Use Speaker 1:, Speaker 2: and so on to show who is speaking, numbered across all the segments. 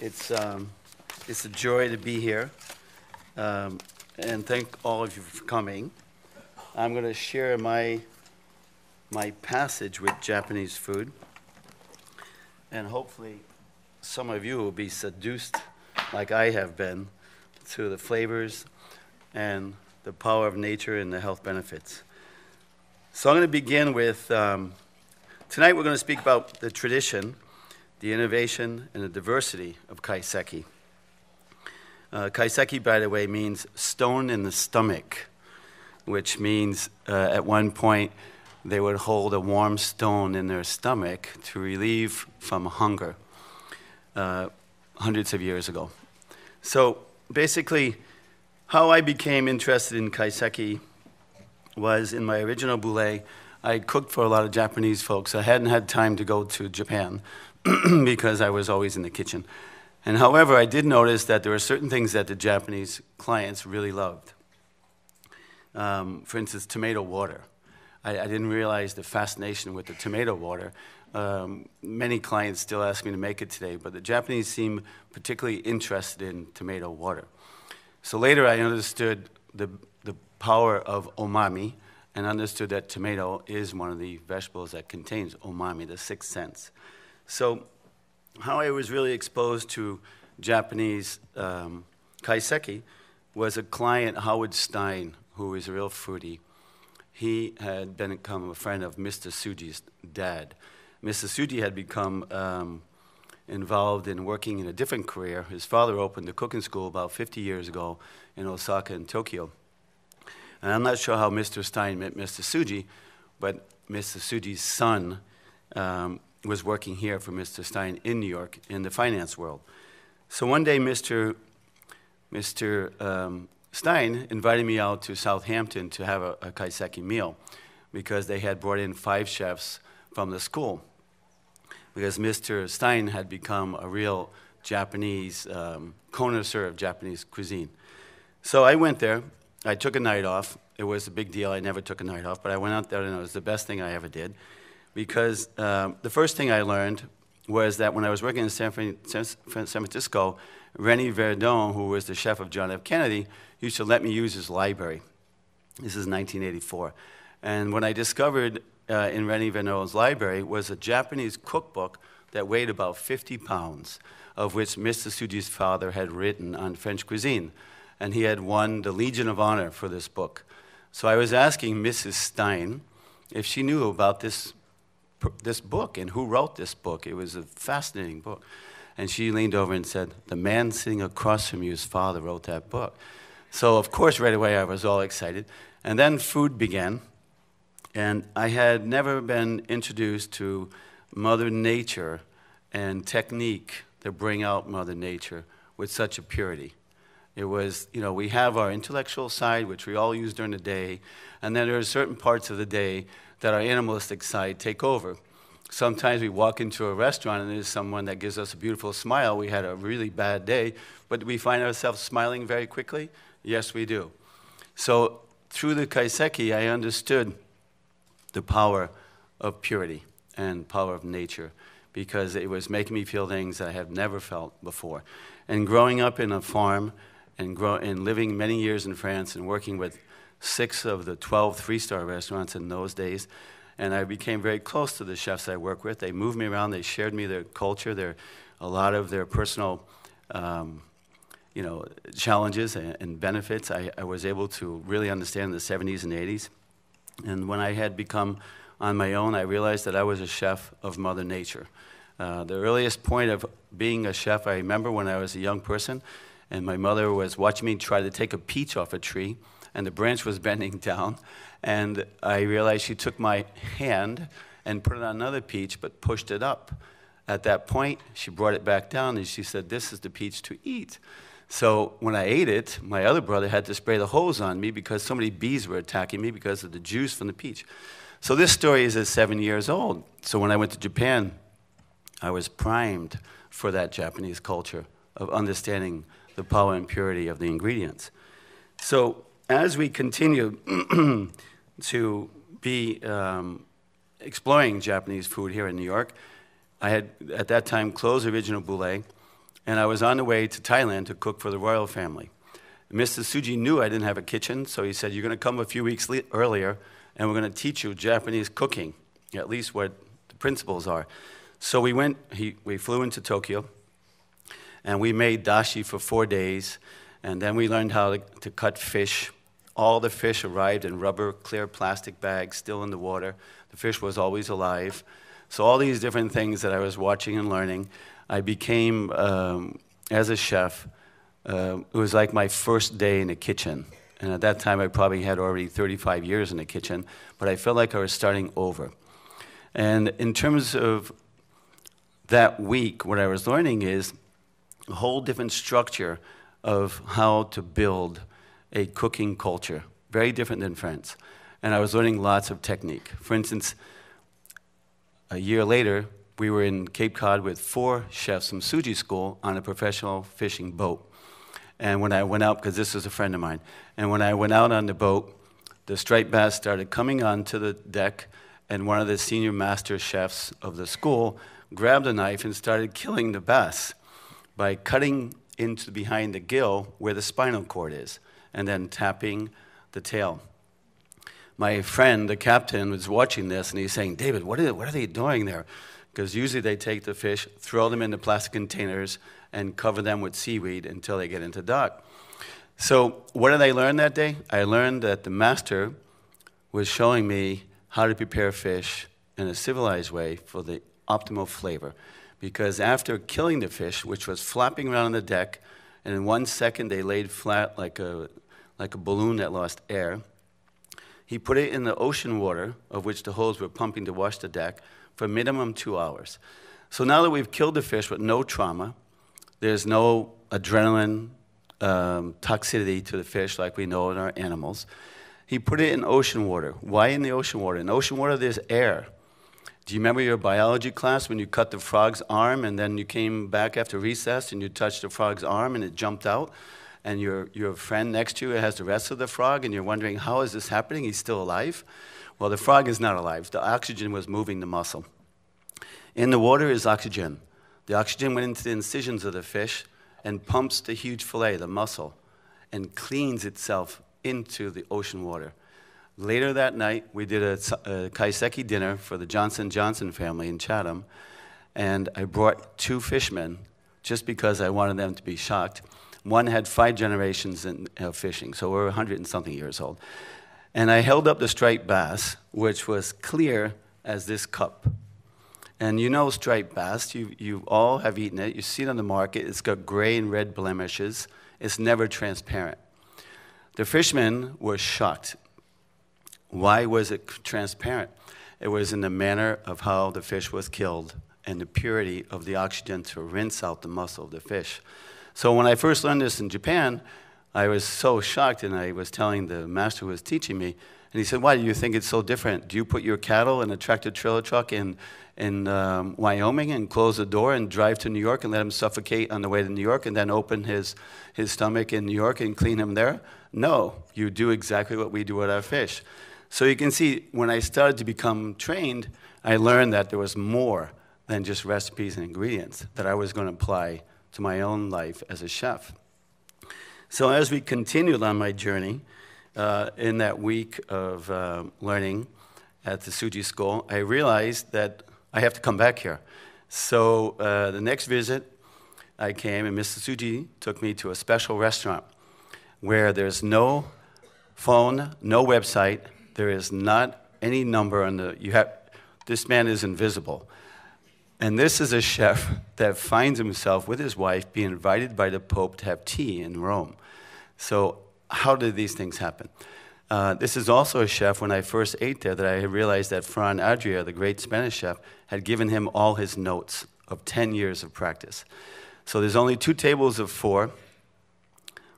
Speaker 1: It's a joy to be here, and thank all of you for coming. I'm going to share my passage with Japanese food, and hopefully some of you will be seduced, like I have been, to the flavors and the power of nature and the health benefits. So I'm going to begin with, tonight we're going to speak about the tradition, the innovation, and the diversity of Kaiseki. Kaiseki, by the way, means stone in the stomach, which means at one point they would hold a warm stone in their stomach to relieve from hunger hundreds of years ago. So basically, how I became interested in Kaiseki was in my original Bouley. I cooked for a lot of Japanese folks. I hadn't had time to go to Japan because I was always in the kitchen. And however, I did notice that there were certain things that the Japanese clients really loved. For instance, tomato water. I didn't realize the fascination with the tomato water. Many clients still ask me to make it today, but the Japanese seem particularly interested in tomato water. So later I understood the power of umami and understood that tomato is one of the vegetables that contains umami, the sixth sense. So how I was really exposed to Japanese Kaiseki was a client, Howard Stein, who is a real foodie. He had become a friend of Mr. Tsuji's dad. Mr. Tsuji had become involved in working in a different career. His father opened a cooking school about 50 years ago in Osaka and Tokyo. And I'm not sure how Mr. Stein met Mr. Tsuji, but Mr. Tsuji's son was working here for Mr. Stein in New York in the finance world. So one day Mr. Stein invited me out to Southampton to have a Kaiseki meal because they had brought in 5 chefs from the school, because Mr. Stein had become a real Japanese connoisseur of Japanese cuisine. So I went there. I took a night off. It was a big deal. I never took a night off, but I went out there and it was the best thing I ever did, because the first thing I learned was that when I was working in San Francisco, René Verdon, who was the chef of John F. Kennedy, used to let me use his library. This is 1984. And what I discovered in René Verdon's library was a Japanese cookbook that weighed about 50 pounds, of which Mr. Tsuji's father had written on French cuisine. And he had won the Legion of Honor for this book. So I was asking Mrs. Stein if she knew about this book and who wrote this book. It was a fascinating book. And she leaned over and said, "The man sitting across from you's father wrote that book." So of course, right away, I was all excited. And then food began. And I had never been introduced to Mother Nature and technique to bring out Mother Nature with such a purity. It was, we have our intellectual side, which we all use during the day, and then there are certain parts of the day that our animalistic side take over. Sometimes we walk into a restaurant and there's someone that gives us a beautiful smile. We had a really bad day, but we find ourselves smiling very quickly? Yes, we do. So through the Kaiseki, I understood the power of purity and power of nature, because it was making me feel things that I had never felt before. And growing up in a farm and living many years in France and working with 6 of the 12 3-star restaurants in those days, and I became very close to the chefs I work with. They moved me around. They shared me their culture, a lot of their personal challenges and benefits. I was able to really understand in the 70s and 80s. And when I had become on my own, I realized that I was a chef of Mother Nature. The earliest point of being a chef, I remember when I was a young person, and my mother was watching me try to take a peach off a tree, and the branch was bending down, and I realized she took my hand and put it on another peach, but pushed it up. At that point, she brought it back down, and she said, "This is the peach to eat." So when I ate it, my other brother had to spray the hose on me because so many bees were attacking me because of the juice from the peach. So this story is at 7 years old. So when I went to Japan, I was primed for that Japanese culture of understanding the power and purity of the ingredients. So as we continue to be exploring Japanese food here in New York, I had at that time closed Original Bouley, and I was on the way to Thailand to cook for the royal family. Mr. Tsuji knew I didn't have a kitchen, so he said, you're going to come a few weeks earlier, and we're going to teach you Japanese cooking, at least what the principles are. So we flew into Tokyo, and we made dashi for 4 days, and then we learned how to cut fish. All the fish arrived in rubber, clear plastic bags, still in the water. The fish was always alive. So all these different things that I was watching and learning, I became, as a chef, it was like my first day in the kitchen. And at that time, I probably had already 35 years in the kitchen, but I felt like I was starting over. And in terms of that week, what I was learning is a whole different structure of how to build a cooking culture, very different than France. And I was learning lots of technique. For instance, a year later, we were in Cape Cod with 4 chefs from Tsuji School on a professional fishing boat. And when I went out, because this was a friend of mine, and when I went out on the boat, the striped bass started coming onto the deck, and one of the senior master chefs of the school grabbed a knife and started killing the bass by cutting into behind the gill where the spinal cord is, and then tapping the tail. My friend, the captain, was watching this, and he's saying, David, what are they doing there? Because usually they take the fish, throw them into plastic containers, and cover them with seaweed until they get into dock. So what did I learn that day? I learned that the master was showing me how to prepare fish in a civilized way for the optimal flavor. Because after killing the fish, which was flopping around on the deck, and in 1 second they laid flat like a balloon that lost air, he put it in the ocean water, of which the hose were pumping to wash the deck, for minimum 2 hours. So now that we've killed the fish with no trauma, there's no adrenaline toxicity to the fish like we know in our animals. He put it in ocean water. Why in the ocean water? In ocean water, there's air. Do you remember your biology class when you cut the frog's arm and then you came back after recess and you touched the frog's arm and it jumped out? And your friend next to you has the rest of the frog and you're wondering, how is this happening? He's still alive? Well, the frog is not alive. The oxygen was moving the muscle. In the water is oxygen. The oxygen went into the incisions of the fish and pumps the huge fillet, the muscle, and cleans itself into the ocean water. Later that night, we did a kaiseki dinner for the Johnson Johnson family in Chatham, and I brought 2 fishermen just because I wanted them to be shocked. One had 5 generations of fishing, so we're 100 and something years old. And I held up the striped bass, which was clear as this cup. And you know striped bass, you all have eaten it. You see it on the market. It's got gray and red blemishes. It's never transparent. The fishermen were shocked. Why was it transparent? It was in the manner of how the fish was killed and the purity of the oxygen to rinse out the muscle of the fish. So when I first learned this in Japan, I was so shocked, and I was telling the master who was teaching me, and he said, why do you think it's so different? Do you put your cattle in a tractor-trailer truck in Wyoming and close the door and drive to New York and let him suffocate on the way to New York and then open his stomach in New York and clean him there? No, you do exactly what we do with our fish. So you can see, when I started to become trained, I learned that there was more than just recipes and ingredients that I was going to apply to my own life as a chef. So as we continued on my journey, in that week of learning at the Tsuji School, I realized that I have to come back here. So the next visit, I came, and Mr. Tsuji took me to a special restaurant where there's no phone, no website, there is not any number on this man is invisible. And this is a chef that finds himself with his wife being invited by the Pope to have tea in Rome. So how did these things happen? This is also a chef, when I first ate there, that I realized that Fran Adria, the great Spanish chef, had given him all his notes of 10 years of practice. So there's only 2 tables of 4.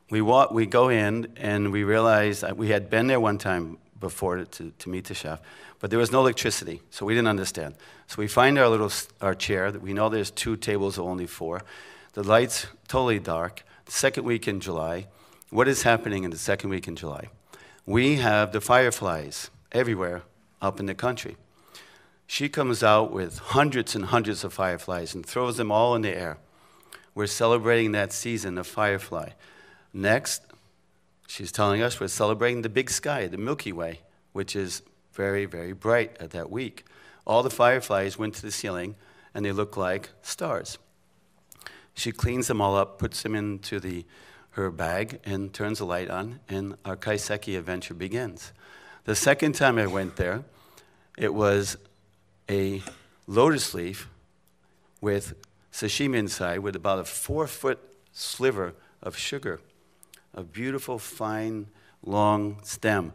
Speaker 1: We go in, and we realize we had been there one time before to meet the chef, but there was no electricity, so we didn't understand. So we find our chair. We know there's 2 tables of only 4. The lights totally dark. The second week in July. What is happening in the second week in July? We have the fireflies everywhere up in the country. She comes out with hundreds and hundreds of fireflies and throws them all in the air. we're celebrating that season of firefly. Next, she's telling us we're celebrating the big sky, the Milky Way, which is very, very bright at that week. All the fireflies went to the ceiling, and they look like stars. She cleans them all up, puts them into her bag, and turns the light on, and our Kaiseki adventure begins. The second time I went there, it was a lotus leaf with sashimi inside with about a 4-foot sliver of sugar, a beautiful, fine, long stem.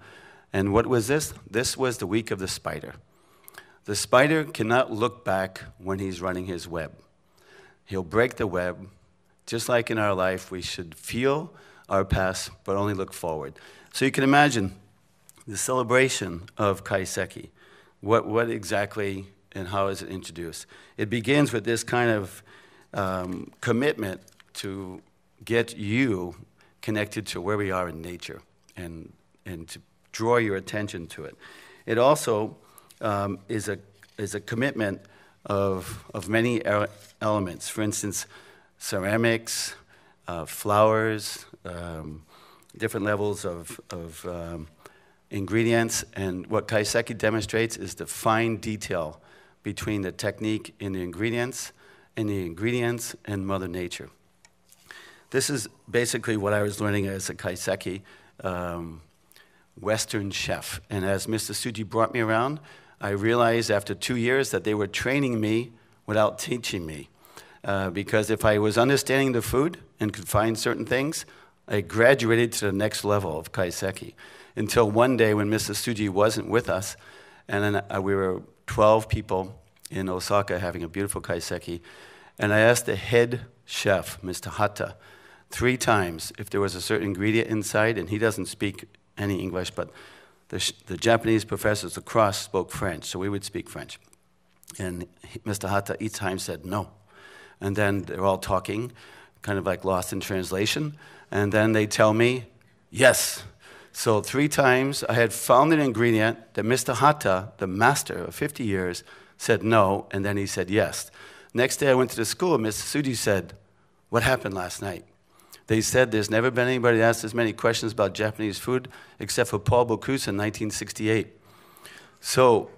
Speaker 1: And what was this? This was the week of the spider. The spider cannot look back when he's running his web. He'll break the web. Just like in our life, we should feel our past, but only look forward. So you can imagine the celebration of Kaiseki. What exactly and how is it introduced? It begins with this kind of commitment to get you connected to where we are in nature and to draw your attention to it. It also is a commitment of many elements. For instance, ceramics, flowers, different levels of ingredients. And what Kaiseki demonstrates is the fine detail between the technique in the ingredients and Mother Nature. This is basically what I was learning as a Kaiseki Western chef. And as Mr. Tsuji brought me around, I realized after 2 years that they were training me without teaching me. Because if I was understanding the food and could find certain things, I graduated to the next level of Kaiseki. Until one day when Mr. Tsuji wasn't with us, and then we were 12 people in Osaka having a beautiful Kaiseki, and I asked the head chef, Mr. Hata, 3 times if there was a certain ingredient inside, and he doesn't speak any English, but the Japanese professors across spoke French, so we would speak French. And Mr. Hata each time said no. And then they're all talking, kind of like lost in translation, and then they tell me, yes. So 3 times I had found an ingredient that Mr. Hata, the master of 50 years, said no, and then he said yes. Next day I went to the school, and Mr. Tsuji said, what happened last night? They said there's never been anybody asked as many questions about Japanese food except for Paul Bocuse in 1968. So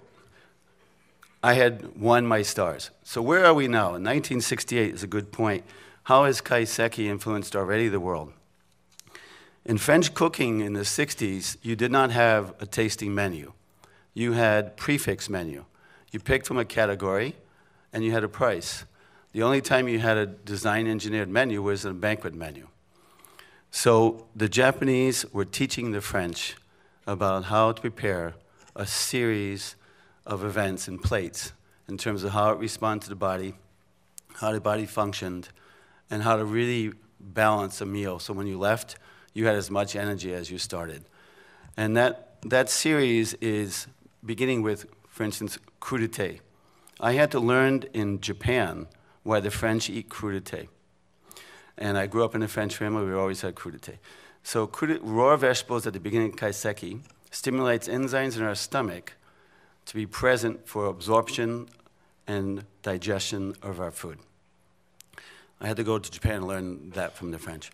Speaker 1: I had won my stars. So where are we now? In 1968 is a good point. How has Kaiseki influenced already the world? In French cooking in the 60s, you did not have a tasting menu. You had prefix menu. You picked from a category, and you had a price. The only time you had a design-engineered menu was a banquet menu. So the Japanese were teaching the French about how to prepare a series of events and plates in terms of how it responded to the body, how the body functioned, and how to really balance a meal. So when you left, you had as much energy as you started. And that series is beginning with, for instance, crudité. I had to learn in Japan why the French eat crudité. And I grew up in a French family, we always had crudité. So raw vegetables at the beginning of Kaiseki stimulates enzymes in our stomach to be present for absorption and digestion of our food. I had to go to Japan and learn that from the French.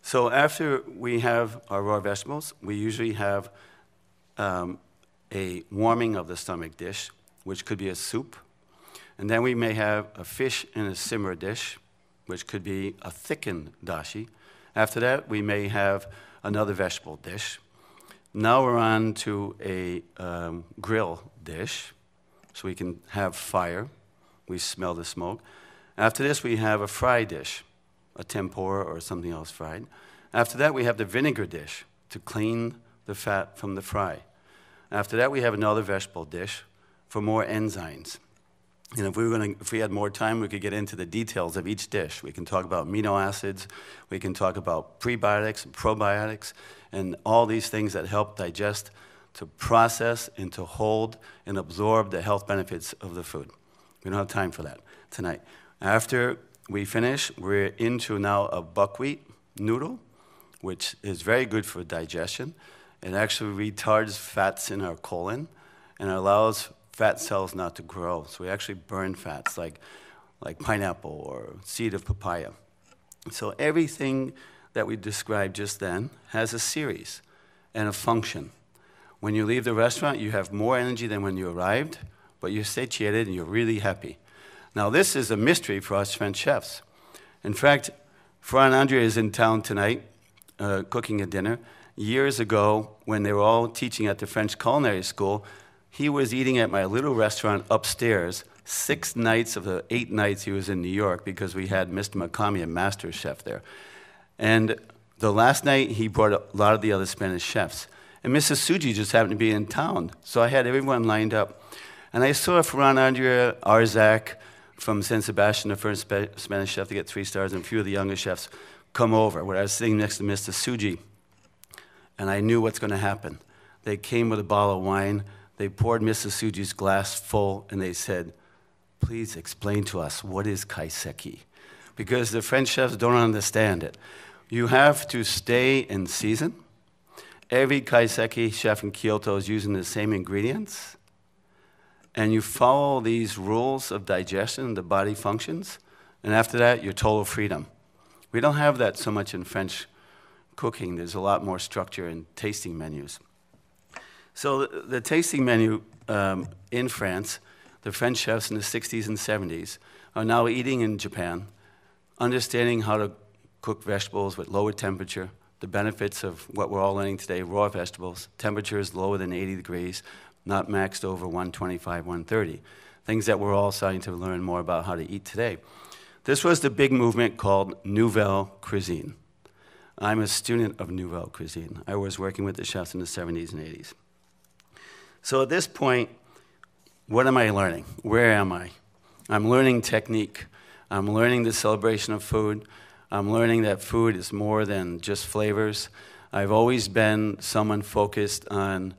Speaker 1: So after we have our raw vegetables, we usually have a warming of the stomach dish, which could be a soup. And then we may have a fish in a simmer dish, which could be a thickened dashi. After that, we may have another vegetable dish. Now we're on to a grill dish, so we can have fire. We smell the smoke. After this, we have a fry dish, a tempura or something else fried. After that, we have the vinegar dish to clean the fat from the fry. After that, we have another vegetable dish for more enzymes. And if we had more time, we could get into the details of each dish. We can talk about amino acids, we can talk about prebiotics and probiotics, and all these things that help digest, to process, and to hold and absorb the health benefits of the food. We don't have time for that tonight. After we finish, we're into now a buckwheat noodle, which is very good for digestion. It actually retards fats in our colon and allows fat cells not to grow. So we actually burn fats like pineapple or seed of papaya. So everything that we described just then has a series and a function. When you leave the restaurant, you have more energy than when you arrived, but you're satiated and you're really happy. Now, this is a mystery for us French chefs. In fact, Ferran Andrea is in town tonight, cooking a dinner. Years ago, when they were all teaching at the French Culinary School, he was eating at my little restaurant upstairs 6 nights of the 8 nights he was in New York, because we had Mr. Makami, a master chef there. And the last night, he brought a lot of the other Spanish chefs. And Mrs. Suji just happened to be in town, so I had everyone lined up. And I saw Ferran Andrea, Arzak from San Sebastian, the first Spanish chef to get 3 stars, and a few of the younger chefs come over, where I was sitting next to Mr. Suji. And I knew what's going to happen. They came with a bottle of wine. They poured Mrs. Suji's glass full, and they said, "Please explain to us, what is kaiseki?" Because the French chefs don't understand it. You have to stay in season. Every kaiseki chef in Kyoto is using the same ingredients. And you follow these rules of digestion, the body functions, and after that, you're total freedom. We don't have that so much in French cooking. There's a lot more structure in tasting menus. So the tasting menu in France, the French chefs in the 60s and 70s are now eating in Japan, understanding how to cook vegetables with lower temperature, the benefits of what we're all learning today, raw vegetables, temperatures lower than 80 degrees, not maxed over 125, 130, things that we're all starting to learn more about how to eat today. This was the big movement called Nouvelle Cuisine. I'm a student of Nouvelle Cuisine. I was working with the chefs in the 70s and 80s. So at this point, what am I learning? Where am I? I'm learning technique. I'm learning the celebration of food. I'm learning that food is more than just flavors. I've always been someone focused on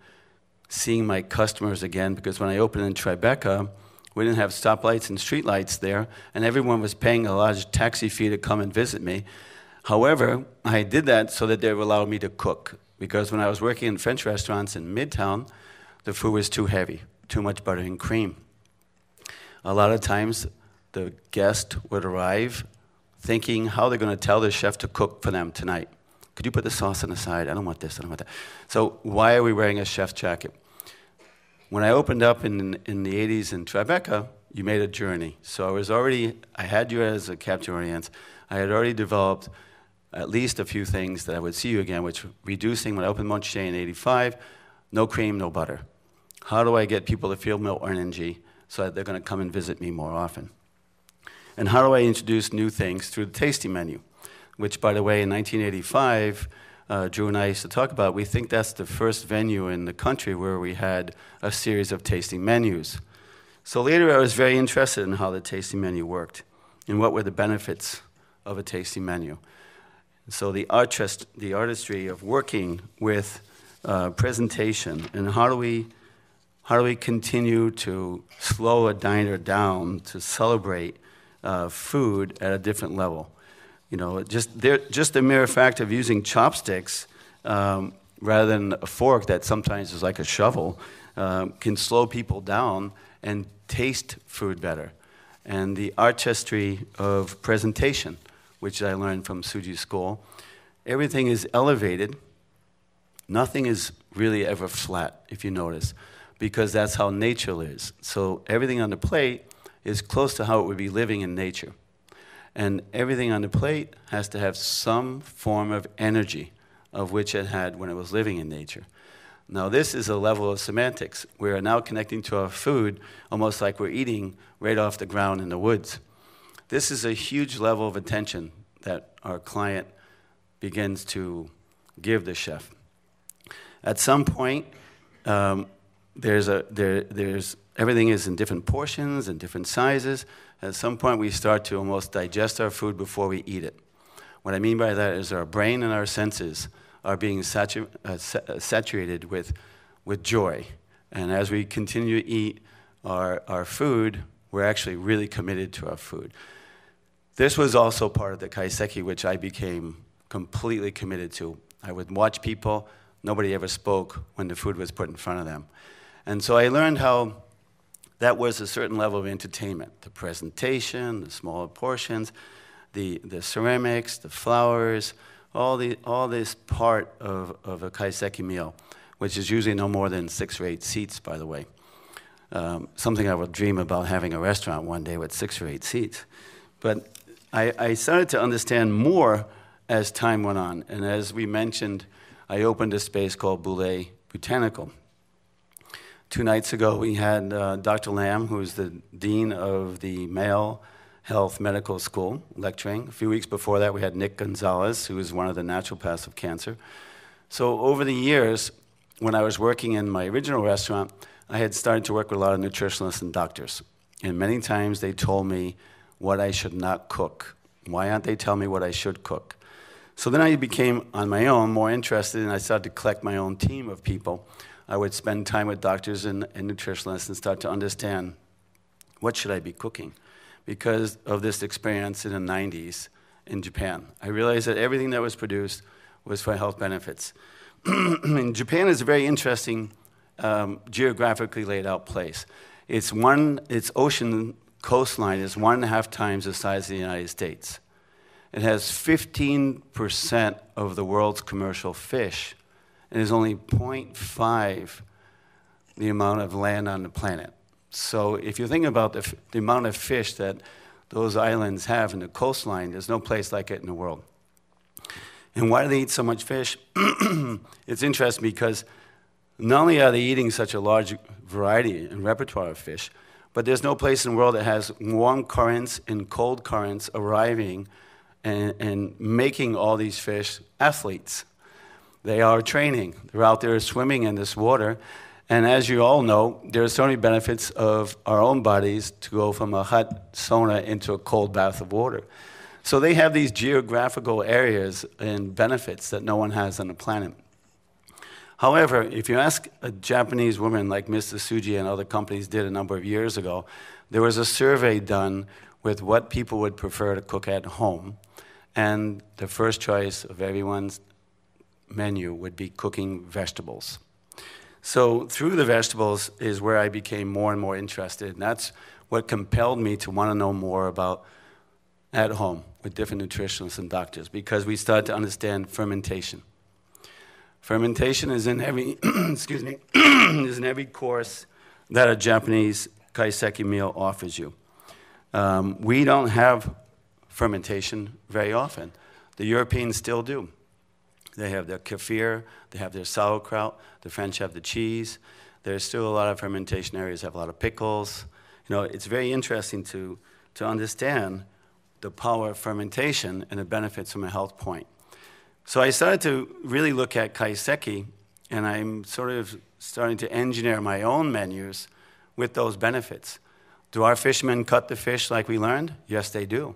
Speaker 1: seeing my customers again, because when I opened in Tribeca, we didn't have stoplights and streetlights there, and everyone was paying a large taxi fee to come and visit me. However, I did that so that they would allow me to cook, because when I was working in French restaurants in Midtown, the food was too heavy, too much butter and cream. A lot of times, the guest would arrive thinking how they're going to tell the chef to cook for them tonight. Could you put the sauce on the side? I don't want this, I don't want that. So why are we wearing a chef's jacket? When I opened up in the 80s in Tribeca, you made a journey. So I had you as a captain audience. I had already developed at least a few things that I would see you again, which reducing, when I opened Monche in 85, no cream, no butter. How do I get people to feel more energy so that they're going to come and visit me more often? And how do I introduce new things through the tasting menu? Which, by the way, in 1985, Drew and I used to talk about, we think that's the first venue in the country where we had a series of tasting menus. So later I was very interested in how the tasting menu worked and what were the benefits of a tasting menu. So the artistry of working with presentation, and how do we continue to slow a diner down to celebrate food at a different level. You know, just the mere fact of using chopsticks rather than a fork that sometimes is like a shovel can slow people down and taste food better. And the artistry of presentation, which I learned from Suji's school, everything is elevated. Nothing is really ever flat, if you notice, because that's how nature is. So everything on the plate is close to how it would be living in nature. And everything on the plate has to have some form of energy of which it had when it was living in nature. Now this is a level of semantics. We are now connecting to our food almost like we're eating right off the ground in the woods. This is a huge level of attention that our client begins to give the chef. At some point, everything is in different portions and different sizes. At some point, we start to almost digest our food before we eat it. What I mean by that is our brain and our senses are being saturated with joy. And as we continue to eat our food, we're actually really committed to our food. This was also part of the kaiseki, which I became completely committed to. I would watch people. Nobody ever spoke when the food was put in front of them. And so I learned how that was a certain level of entertainment, the presentation, the smaller portions. the ceramics, the flowers, all this part of a kaiseki meal, which is usually no more than 6 or 8 seats, by the way. Something I would dream about having a restaurant one day with 6 or 8 seats. But I started to understand more as time went on. And as we mentioned, I opened a space called Bouley Botanical. 2 nights ago, we had Dr. Lamb, who's the dean of the Male Health Medical School, lecturing. A few weeks before that, we had Nick Gonzalez, who is one of the naturopaths of cancer. So over the years, when I was working in my original restaurant, I had started to work with a lot of nutritionists and doctors. And many times they told me what I should not cook. Why aren't they telling me what I should cook? So then I became, on my own, more interested, and I started to collect my own team of people. I would spend time with doctors and nutritionists and start to understand what should I be cooking. Because of this experience in the 90s in Japan, I realized that everything that was produced was for health benefits. And Japan is a very interesting, geographically laid out place. Its ocean coastline is 1.5 times the size of the United States. It has 15% of the world's commercial fish, and is only 0.5 the amount of land on the planet. So if you think about the amount of fish that those islands have in the coastline, there's no place like it in the world. And why do they eat so much fish? It's interesting because not only are they eating such a large variety and repertoire of fish, but there's no place in the world that has warm currents and cold currents arriving and making all these fish athletes. They are training. They're out there swimming in this water. And as you all know, there are so many benefits of our own bodies to go from a hot sauna into a cold bath of water. So they have these geographical areas and benefits that no one has on the planet. However, if you ask a Japanese woman like Mr. Tsuji and other companies did a number of years ago, there was a survey done with what people would prefer to cook at home. And the first choice of everyone's menu would be cooking vegetables. So through the vegetables is where I became more and more interested, and that's what compelled me to want to know more about at home with different nutritionists and doctors, because we started to understand fermentation. Fermentation is in every, excuse me, is in every course that a Japanese kaiseki meal offers you. We don't have fermentation very often. The Europeans still do. They have their kefir, they have their sauerkraut, the French have the cheese. There's still a lot of fermentation areas, have a lot of pickles. You know, it's very interesting to understand the power of fermentation and the benefits from a health point. So I started to really look at kaiseki, and I'm sort of starting to engineer my own menus with those benefits. Do our fishermen cut the fish like we learned? Yes, they do.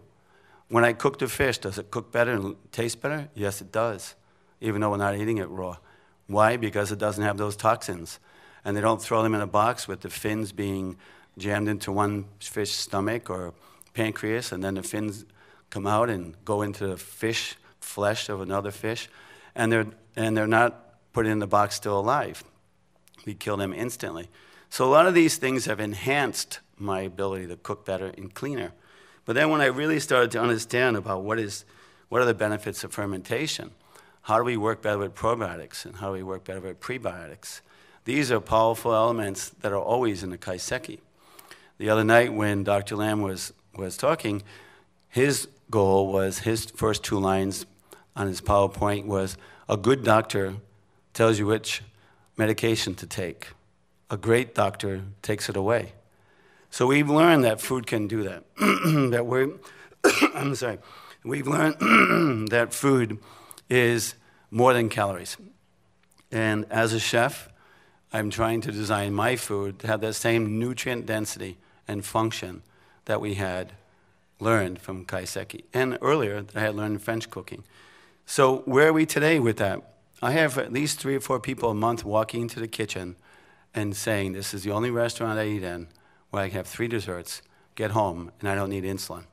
Speaker 1: When I cook the fish, does it cook better and taste better? Yes, it does, even though we're not eating it raw. Why? Because it doesn't have those toxins. And they don't throw them in a box with the fins being jammed into one fish's stomach or pancreas, and then the fins come out and go into the fish flesh of another fish, and they're not put in the box still alive. We kill them instantly. So a lot of these things have enhanced my ability to cook better and cleaner. But then when I really started to understand about what are the benefits of fermentation, how do we work better with probiotics, and how do we work better with prebiotics? These are powerful elements that are always in the kaiseki. The other night when Dr. Lamb was talking, his goal was, his first 2 lines on his PowerPoint was, a good doctor tells you which medication to take. A great doctor takes it away. So we've learned that food can do that. I'm sorry. We've learned that food is more than calories. And as a chef, I'm trying to design my food to have that same nutrient density and function that we had learned from kaiseki, and earlier that I had learned in French cooking. So where are we today with that? I have at least 3 or 4 people a month walking into the kitchen and saying, this is the only restaurant I eat in where I can have 3 desserts, get home, and I don't need insulin.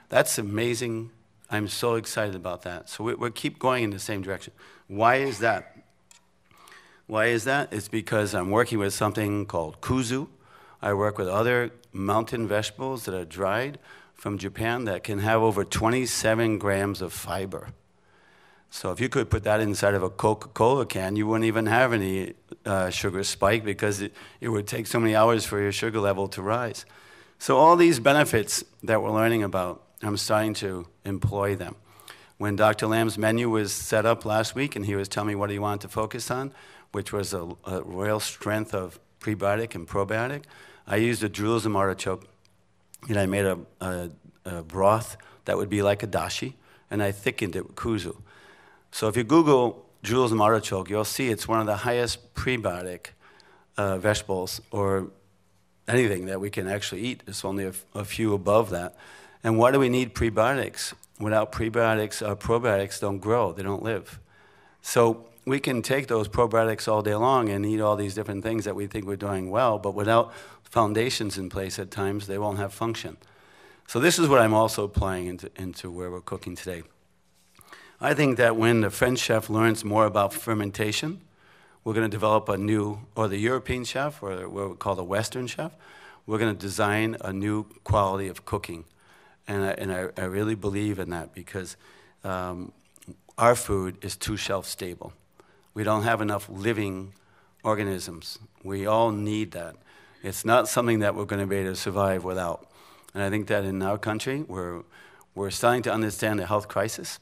Speaker 1: That's amazing. I'm so excited about that. So we keep going in the same direction. Why is that? Why is that? It's because I'm working with something called kuzu. I work with other mountain vegetables that are dried from Japan that can have over 27 grams of fiber. So if you could put that inside of a Coca-Cola can, you wouldn't even have any sugar spike because it would take so many hours for your sugar level to rise. So all these benefits that we're learning about, I'm starting to employ them. When Dr. Lamb's menu was set up last week and he was telling me what he wanted to focus on, which was a royal strength of prebiotic and probiotic, I used a Jerusalem artichoke, and I made a broth that would be like a dashi, and I thickened it with kuzu. So if you Google Jerusalem artichoke, you'll see it's one of the highest prebiotic vegetables or anything that we can actually eat. It's only a few above that. And why do we need prebiotics? Without prebiotics, probiotics don't grow, they don't live. So we can take those probiotics all day long and eat all these different things that we think we're doing well, but without foundations in place at times, they won't have function. So this is what I'm also applying into where we're cooking today. I think that when the French chef learns more about fermentation, we're going to develop a new, or the European chef, or what we call the Western chef, we're going to design a new quality of cooking. And I really believe in that because our food is too shelf-stable. We don't have enough living organisms. We all need that. It's not something that we're going to be able to survive without. And I think that in our country, we're starting to understand the health crisis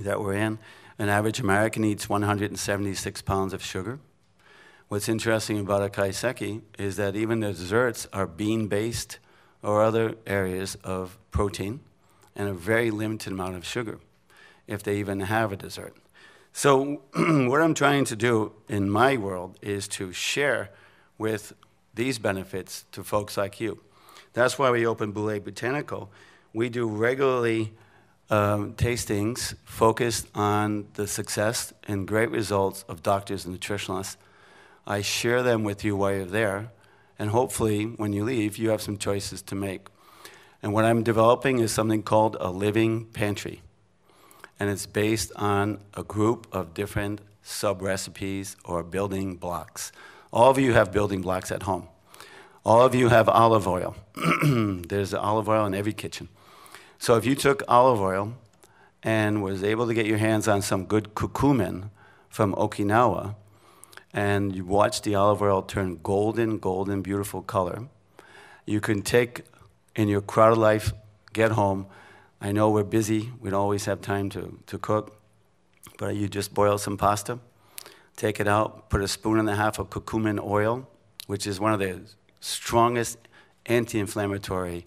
Speaker 1: that we're in. An average American eats 176 pounds of sugar. What's interesting about a kaiseki is that even the desserts are bean-based or other areas of protein and a very limited amount of sugar, if they even have a dessert. So what I'm trying to do in my world is to share with these benefits to folks like you. That's why we opened Bouley Botanical. We do regularly tastings focused on the success and great results of doctors and nutritionalists. I share them with you while you're there, and hopefully when you leave, you have some choices to make. And what I'm developing is something called a living pantry. And it's based on a group of different sub-recipes or building blocks. All of you have building blocks at home. All of you have olive oil. There's olive oil in every kitchen. So if you took olive oil and was able to get your hands on some good curcumin from Okinawa, and you watch the olive oil turn golden, beautiful color, you can take in your crowded life, get home. I know we're busy, we don't always have time to cook, but you just boil some pasta, take it out, put a spoon and a half of curcumin oil, which is one of the strongest anti-inflammatory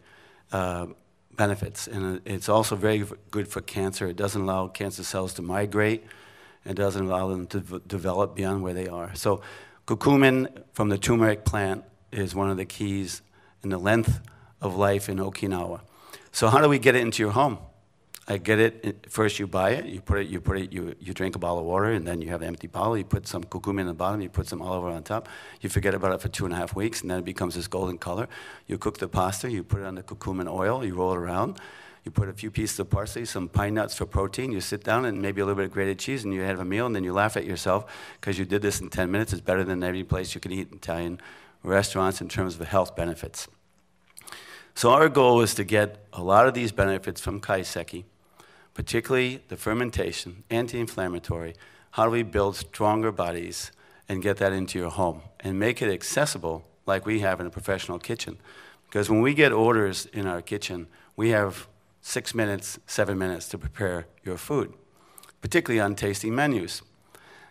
Speaker 1: benefits. And it's also very good for cancer. It doesn't allow cancer cells to migrate. It doesn't allow them to develop beyond where they are. So curcumin from the turmeric plant is one of the keys in the length of life in Okinawa. So how do we get it into your home? I get it, first you buy it, you drink a bottle of water, and then you have an empty bottle, you put some curcumin in the bottom, you put some olive oil on top, you forget about it for 2.5 weeks, and then it becomes this golden color. You cook the pasta, you put it on the curcumin oil, you roll it around, you put a few pieces of parsley, some pine nuts for protein, you sit down and maybe a little bit of grated cheese, and you have a meal, and then you laugh at yourself because you did this in 10 minutes. It's better than every place you can eat in Italian restaurants in terms of the health benefits. So our goal is to get a lot of these benefits from kaiseki, particularly the fermentation, anti-inflammatory. How do we build stronger bodies and get that into your home and make it accessible like we have in a professional kitchen? Because when we get orders in our kitchen, we have 6 minutes, 7 minutes to prepare your food, particularly on tasting menus.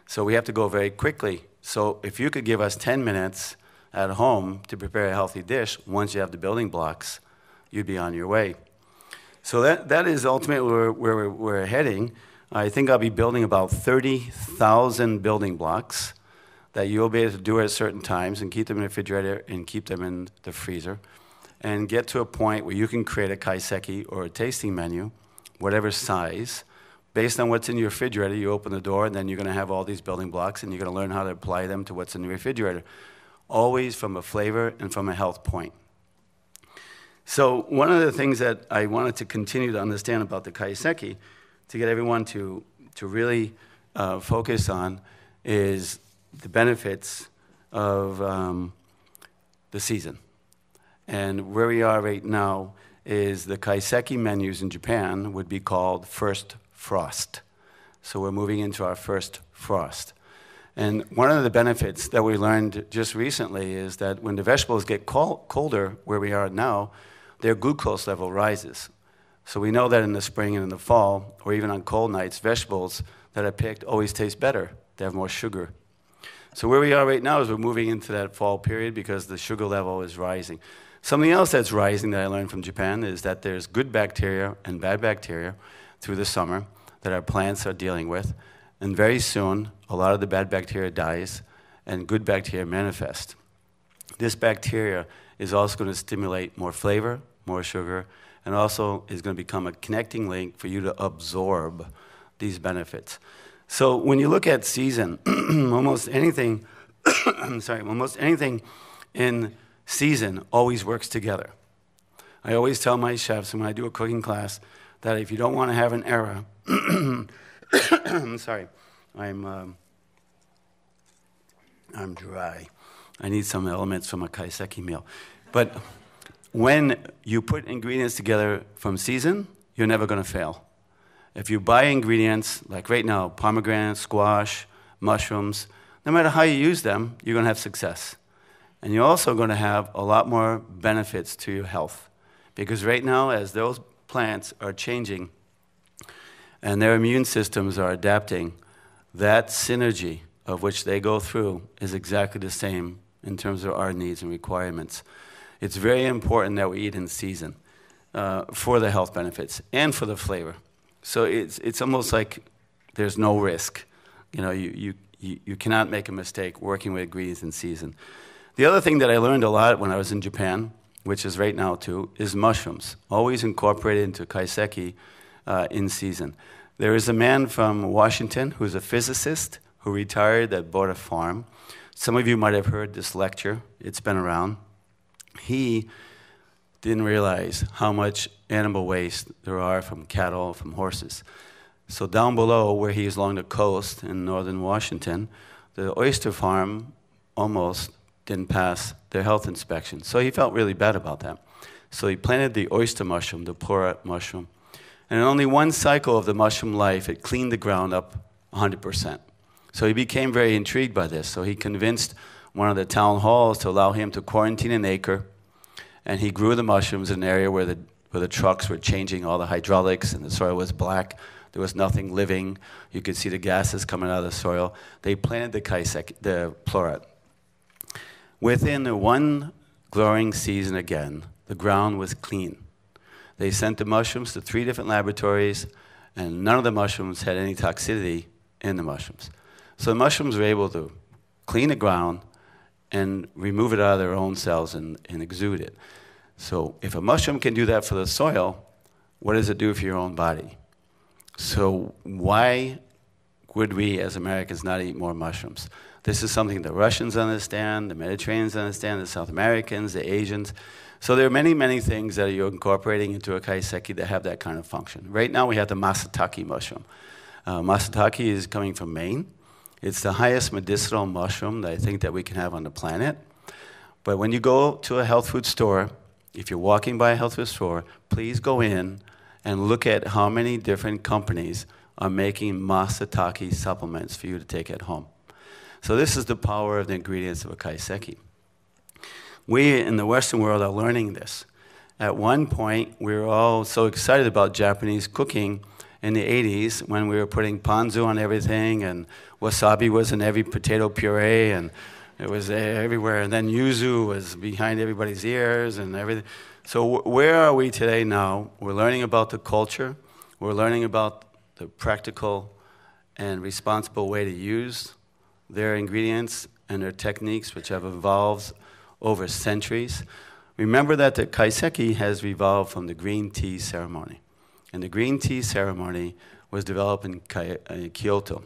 Speaker 1: So we have to go very quickly. So if you could give us 10 minutes at home to prepare a healthy dish, once you have the building blocks, you'd be on your way. So that is ultimately where we're heading. I think I'll be building about 30,000 building blocks that you'll be able to do at certain times and keep them in the refrigerator and keep them in the freezer and get to a point where you can create a kaiseki or a tasting menu, whatever size. Based on what's in your refrigerator, you open the door and then you're going to have all these building blocks and you're going to learn how to apply them to what's in the refrigerator, always from a flavor and from a health point. So one of the things that I wanted to continue to understand about the kaiseki, to get everyone to really focus on, is the benefits of the season. And where we are right now is the kaiseki menus in Japan would be called first frost. So we're moving into our first frost. And one of the benefits that we learned just recently is that when the vegetables get colder, where we are now, their glucose level rises. So we know that in the spring and in the fall, or even on cold nights, vegetables that are picked always taste better. They have more sugar. So where we are right now is we're moving into that fall period because the sugar level is rising. Something else that's rising that I learned from Japan is that there's good bacteria and bad bacteria through the summer that our plants are dealing with. And very soon, a lot of the bad bacteria dies and good bacteria manifest. This bacteria is also going to stimulate more flavor, more sugar, and also is going to become a connecting link for you to absorb these benefits. So when you look at season, almost anything, almost anything in season always works together. I always tell my chefs when I do a cooking class that if you don't want to have an error, I'm sorry, I'm dry. I need some elements from a kaiseki meal. But when you put ingredients together from season, you're never going to fail. If you buy ingredients, like right now, pomegranate, squash, mushrooms, no matter how you use them, you're going to have success. And you're also going to have a lot more benefits to your health. Because right now, as those plants are changing and their immune systems are adapting, that synergy of which they go through is exactly the same in terms of our needs and requirements. It's very important that we eat in season for the health benefits and for the flavor. So it's almost like there's no risk. You know, you cannot make a mistake working with ingredients in season. The other thing that I learned a lot when I was in Japan, which is right now too, is mushrooms. Always incorporated into kaiseki in season. There is a man from Washington who's a physicist who retired that bought a farm. Some of you might have heard this lecture. It's been around. He didn't realize how much animal waste there are from cattle, from horses. So down below, where he is along the coast in northern Washington, the oyster farm almost didn't pass their health inspection. So he felt really bad about that. So he planted the oyster mushroom, the pleuret mushroom. And in only one cycle of the mushroom life, it cleaned the ground up 100%. So he became very intrigued by this. So he convinced one of the town halls to allow him to quarantine an acre. And he grew the mushrooms in an area where the trucks were changing all the hydraulics and the soil was black. There was nothing living. You could see the gases coming out of the soil. They planted the pleuret. Within one growing season again, the ground was clean. They sent the mushrooms to 3 different laboratories, and none of the mushrooms had any toxicity in the mushrooms. So the mushrooms were able to clean the ground and remove it out of their own cells and exude it. So if a mushroom can do that for the soil, what does it do for your own body? So why would we as Americans not eat more mushrooms? This is something the Russians understand, the Mediterraneans understand, the South Americans, the Asians. So there are many, many things that you're incorporating into a kaiseki that have that kind of function. Right now we have the masatake mushroom. Masatake is coming from Maine. It's the highest medicinal mushroom that I think that we can have on the planet. But when you go to a health food store, if you're walking by a health food store, please go in and look at how many different companies are making masatake supplements for you to take at home. So this is the power of the ingredients of a kaiseki. We in the Western world are learning this. At one point, we were all so excited about Japanese cooking in the 80s when we were putting ponzu on everything and wasabi was in every potato puree and it was everywhere. And then yuzu was behind everybody's ears and everything. So where are we today now? We're learning about the culture. We're learning about the practical and responsible way to use their ingredients and their techniques, which have evolved over centuries. Remember that the kaiseki has evolved from the green tea ceremony. And the green tea ceremony was developed in Kyoto.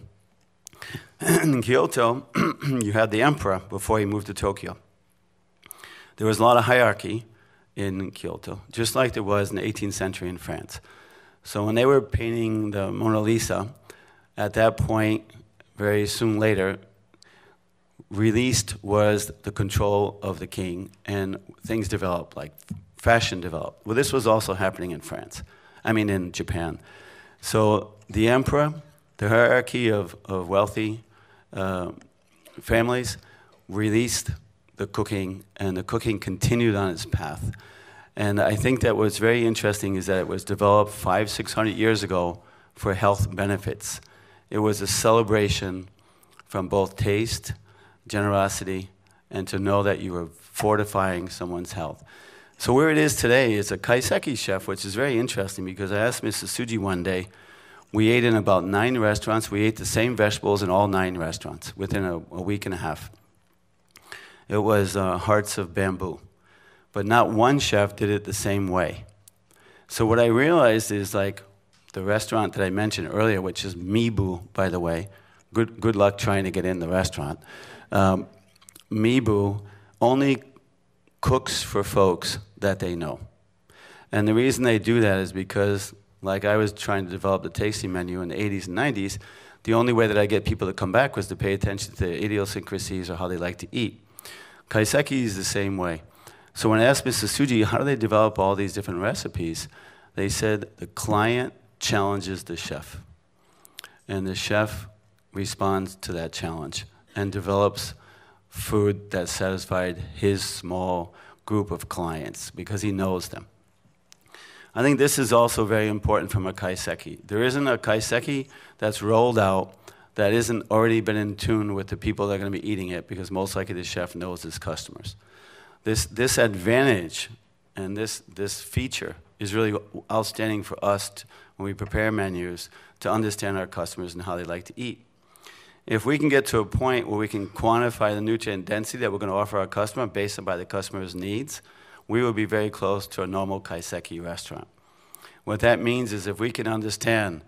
Speaker 1: In Kyoto, you had the emperor before he moved to Tokyo. There was a lot of hierarchy in Kyoto, just like there was in the 18th century in France. So when they were painting the Mona Lisa, at that point, very soon later, released was the control of the king, and things developed like fashion developed. Well, this was also happening in in Japan. So the emperor, the hierarchy of wealthy families, released the cooking, and the cooking continued on its path. And I think that what's very interesting is that it was developed 500-600 years ago for health benefits. It was a celebration from both taste, generosity, and to know that you were fortifying someone's health. So where it is today is a Kaiseki chef, which is very interesting because I asked Mrs. Tsuji one day, we ate in about 9 restaurants, we ate the same vegetables in all 9 restaurants within a week and a half. It was hearts of bamboo. But not one chef did it the same way. So what I realized is like the restaurant that I mentioned earlier, which is Mibu, by the way, good luck trying to get in the restaurant. Mibu only cooks for folks that they know. And the reason they do that is because, like I was trying to develop the tasting menu in the 80s and 90s, the only way that I get people to come back was to pay attention to the idiosyncrasies or how they like to eat. Kaiseki is the same way. So when I asked Mrs. Tsuji, how do they develop all these different recipes, they said the client challenges the chef. And the chef responds to that challenge and develops food that satisfied his small group of clients because he knows them. I think this is also very important from a kaiseki. There isn't a kaiseki that's rolled out that isn't already been in tune with the people that are going to be eating it because most likely the chef knows his customers. This advantage and this feature is really outstanding for us when we prepare menus to understand our customers and how they like to eat. If we can get to a point where we can quantify the nutrient density that we're going to offer our customer based on the customer's needs, we will be very close to a normal kaiseki restaurant. What that means is if we can understand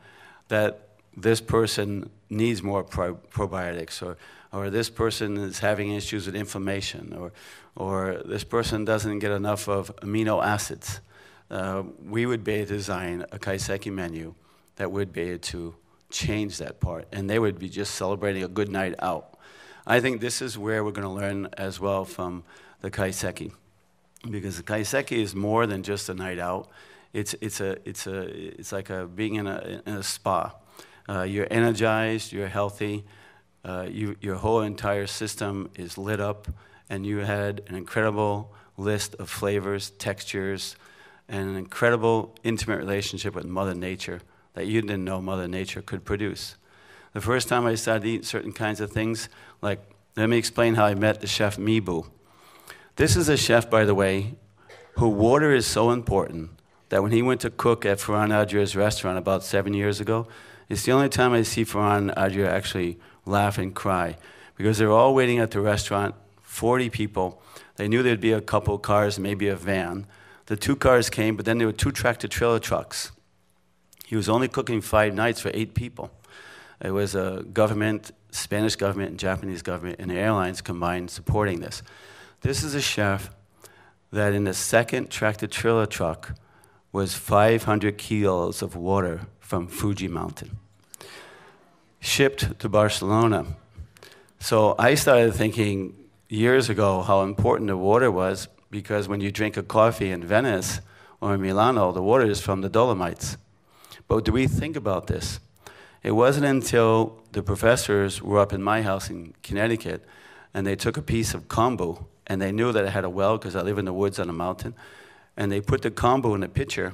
Speaker 1: that this person needs more probiotics, or this person is having issues with inflammation, or this person doesn't get enough of amino acids, we would be able to design a kaiseki menu that would be able to change that part, and they would be just celebrating a good night out. I think this is where we're going to learn as well from the kaiseki, because the kaiseki is more than just a night out. It's like being in a spa. You're energized, you're healthy, your whole entire system is lit up, and you had an incredible list of flavors, textures, and an incredible intimate relationship with Mother Nature that you didn't know Mother Nature could produce. The first time I started eating certain kinds of things, like, let me explain how I met the chef Mibu. This is a chef, by the way, who water is so important that when he went to cook at Ferran Adria's restaurant about 7 years ago, it's the only time I see Ferran Adria actually laugh and cry, because they were all waiting at the restaurant, 40 people. They knew there'd be a couple cars, maybe a van. The 2 cars came, but then there were 2 tractor-trailer trucks. He was only cooking 5 nights for 8 people. It was a government, Spanish government and Japanese government, and the airlines combined supporting this. This is a chef that in the second tractor-trailer truck was 500 kilos of water from Fuji Mountain, shipped to Barcelona. So I started thinking years ago how important the water was, because when you drink a coffee in Venice or in Milano, the water is from the Dolomites. But do we think about this? It wasn't until the professors were up in my house in Connecticut, and they took a piece of kombu, and they knew that it had a well because I live in the woods on a mountain, and they put the kombu in a pitcher,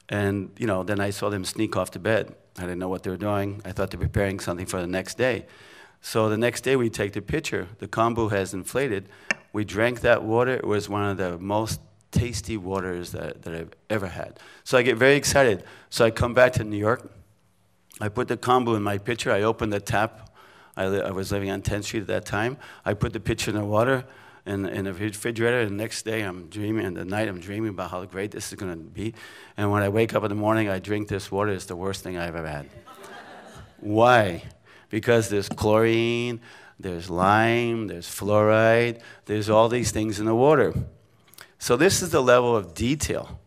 Speaker 1: and then I saw them sneak off to bed. I didn't know what they were doing. I thought they were preparing something for the next day. So the next day we take the pitcher, the kombu has inflated, we drank that water. It was one of the most tasty waters that I've ever had. So I get very excited. So I come back to New York. I put the kombu in my pitcher. I opened the tap. I was living on 10th Street at that time. I put the pitcher in the water in the refrigerator. And the next day I'm dreaming, and the night I'm dreaming about how great this is going to be. And when I wake up in the morning, I drink this water. It's the worst thing I've ever had. Why? Because there's chlorine, there's lime, there's fluoride, there's all these things in the water. So this is the level of detail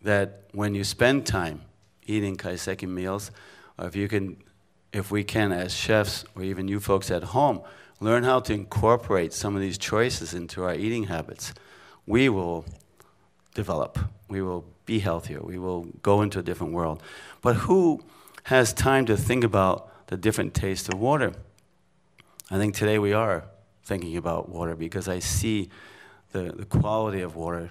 Speaker 1: that when you spend time eating kaiseki meals, or if we can as chefs, or even you folks at home, learn how to incorporate some of these choices into our eating habits, we will develop. We will be healthier. We will go into a different world. But who has time to think about the different tastes of water? I think today we are thinking about water because I see the quality of water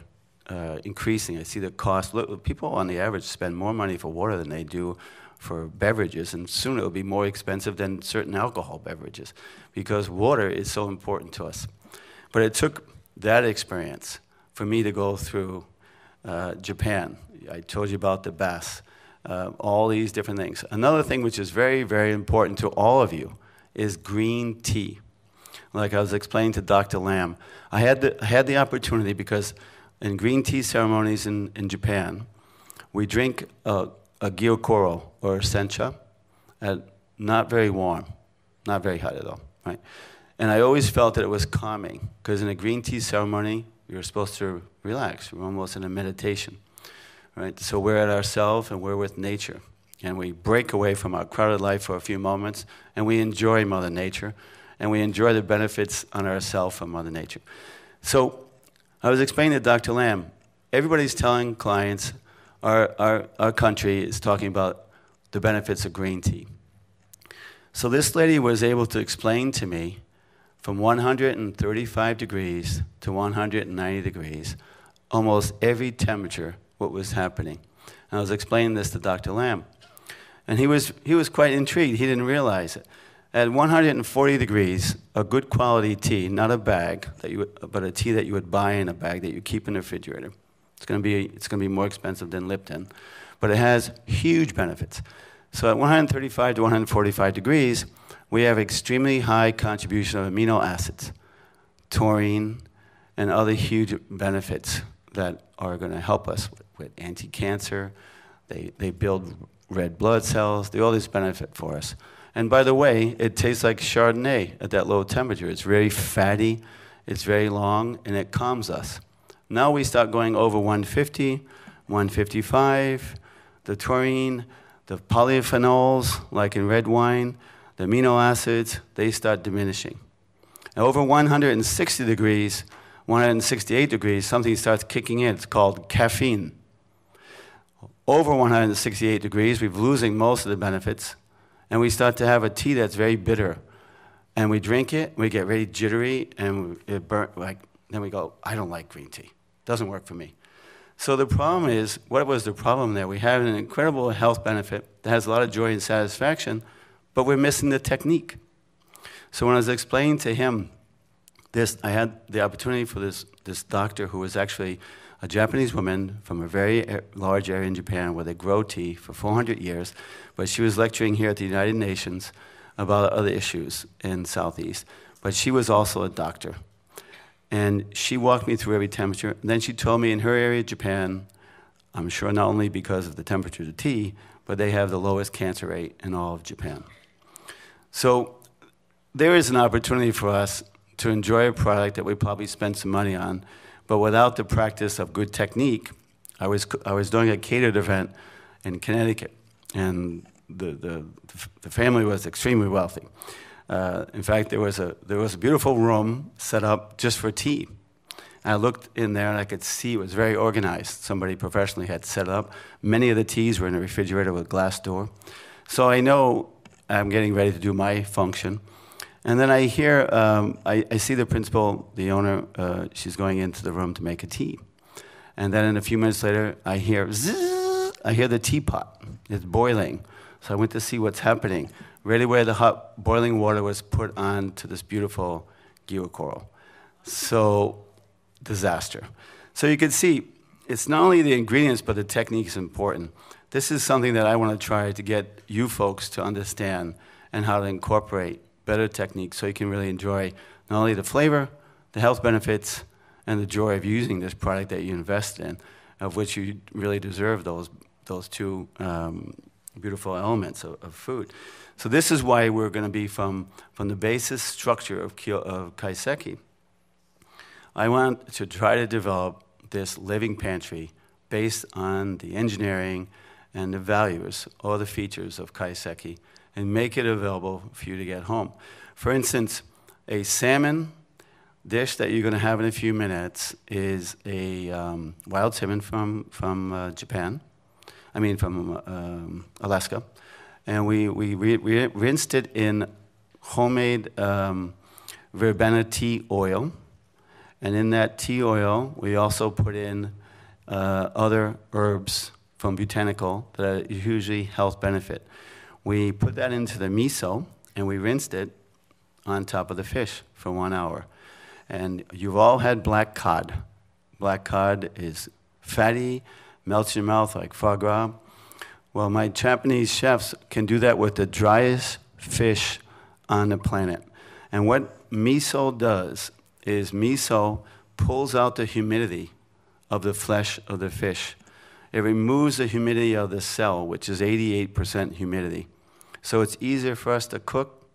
Speaker 1: increasing. I see the cost. Look, people on the average spend more money for water than they do for beverages, and soon it will be more expensive than certain alcohol beverages because water is so important to us. But it took that experience for me to go through Japan. I told you about the baths, all these different things. Another thing which is very, very important to all of you is green tea. Like I was explaining to Dr. Lam, I had the opportunity because in green tea ceremonies in Japan, we drink a gyokuro or sencha, not very warm, not very hot at all, right? And I always felt that it was calming because in a green tea ceremony, you're supposed to relax. We're almost in a meditation, right? So we're at ourselves and we're with nature. And we break away from our crowded life for a few moments and we enjoy Mother Nature and we enjoy the benefits on ourselves from Mother Nature. So I was explaining to Dr. Lam, everybody's telling clients, our country is talking about the benefits of green tea. So this lady was able to explain to me from 135 degrees to 190 degrees, almost every temperature, what was happening. And I was explaining this to Dr. Lam. And he was quite intrigued. He didn't realize it. At 140 degrees, a good quality tea, not a bag, but a tea that you would buy in a bag that you keep in the refrigerator. It's going to be more expensive than Lipton, but it has huge benefits. So at 135 to 145 degrees, we have extremely high contribution of amino acids, taurine, and other huge benefits that are going to help us with anti-cancer. They build red blood cells. They all this benefit for us. And by the way, it tastes like Chardonnay at that low temperature. It's very fatty, it's very long, and it calms us. Now we start going over 150, 155, the taurine, the polyphenols, like in red wine, the amino acids, they start diminishing. And over 160 degrees, 168 degrees, something starts kicking in. It's called caffeine. Over 168 degrees, we're losing most of the benefits, and we start to have a tea that's very bitter. And we drink it, we get very jittery, and then we go, I don't like green tea. Doesn't work for me. So the problem is, what was the problem there? We have an incredible health benefit that has a lot of joy and satisfaction, but we're missing the technique. So when I was explaining to him this, I had the opportunity for this doctor who was actually a Japanese woman from a very large area in Japan where they grow tea for 400 years, but she was lecturing here at the United Nations about other issues in Southeast. But she was also a doctor. And she walked me through every temperature. And then she told me in her area, Japan, I'm sure not only because of the temperature of the tea, but they have the lowest cancer rate in all of Japan. So there is an opportunity for us to enjoy a product that we probably spend some money on, but without the practice of good technique. I was doing a catered event in Connecticut, and the family was extremely wealthy. In fact, there was a beautiful room set up just for tea. And I looked in there and I could see it was very organized. Somebody professionally had set it up. Many of the teas were in a refrigerator with a glass door. So I know I'm getting ready to do my function. And then I hear, I see the principal, the owner, she's going into the room to make a tea. And then a few minutes later, I hear zzz, I hear the teapot. It's boiling. So I went to see what's happening. Right away, the hot boiling water was put on to this beautiful gyokuro. So, disaster. So you can see, it's not only the ingredients, but the technique is important. This is something that I want to try to get you folks to understand and how to incorporate better techniques so you can really enjoy not only the flavor, the health benefits, and the joy of using this product that you invest in, of which you really deserve those two beautiful elements of food. So this is why we're going to be from the basis structure of Kaiseki. I want to try to develop this living pantry based on the engineering and the values or the features of Kaiseki and make it available for you to get home. For instance, a salmon dish that you're going to have in a few minutes is a wild salmon from Japan. I mean, from Alaska. And we rinsed it in homemade verbena tea oil. And in that tea oil, we also put in other herbs from botanical that are hugely health benefit. We put that into the miso, and we rinsed it on top of the fish for 1 hour. And you've all had black cod. Black cod is fatty, melts in your mouth like foie gras. Well, my Japanese chefs can do that with the driest fish on the planet. And what miso does is miso pulls out the humidity of the flesh of the fish. It removes the humidity of the cell, which is 88% humidity. So it's easier for us to cook.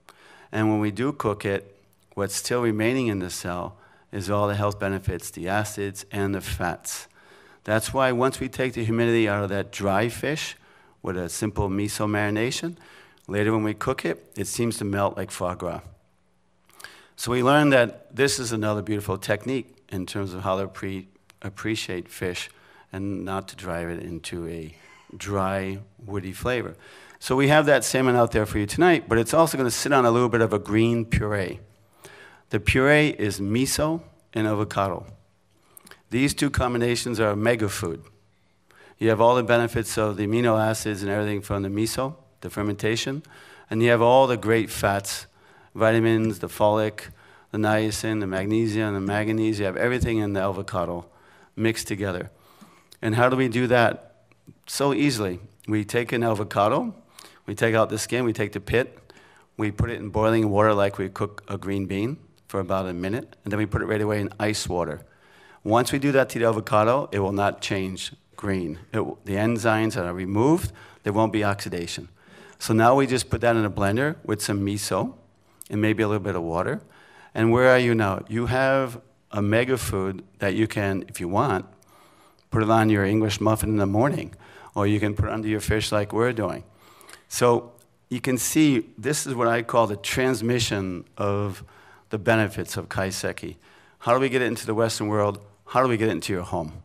Speaker 1: And when we do cook it, what's still remaining in the cell is all the health benefits, the acids and the fats. That's why once we take the humidity out of that dry fish with a simple miso marination, later when we cook it, it seems to melt like foie gras. So we learned that this is another beautiful technique in terms of how to appreciate fish and not to drive it into a dry, woody flavor. So we have that salmon out there for you tonight, but it's also going to sit on a little bit of a green puree. The puree is miso and avocado. These two combinations are a mega food. You have all the benefits of the amino acids and everything from the miso, the fermentation, and you have all the great fats, vitamins, the folic, the niacin, the magnesium, the manganese. You have everything in the avocado mixed together. And how do we do that? So easily. We take an avocado, we take out the skin, we take the pit, we put it in boiling water like we cook a green bean for about a minute, and then we put it right away in ice water. Once we do that to the avocado, it will not change green. The enzymes are removed, there won't be oxidation. So now we just put that in a blender with some miso and maybe a little bit of water. And where are you now? You have a mega food that you can, if you want, put it on your English muffin in the morning, or you can put it under your fish like we're doing. So you can see this is what I call the transmission of the benefits of Kaiseki. How do we get it into the Western world? How do we get it into your home?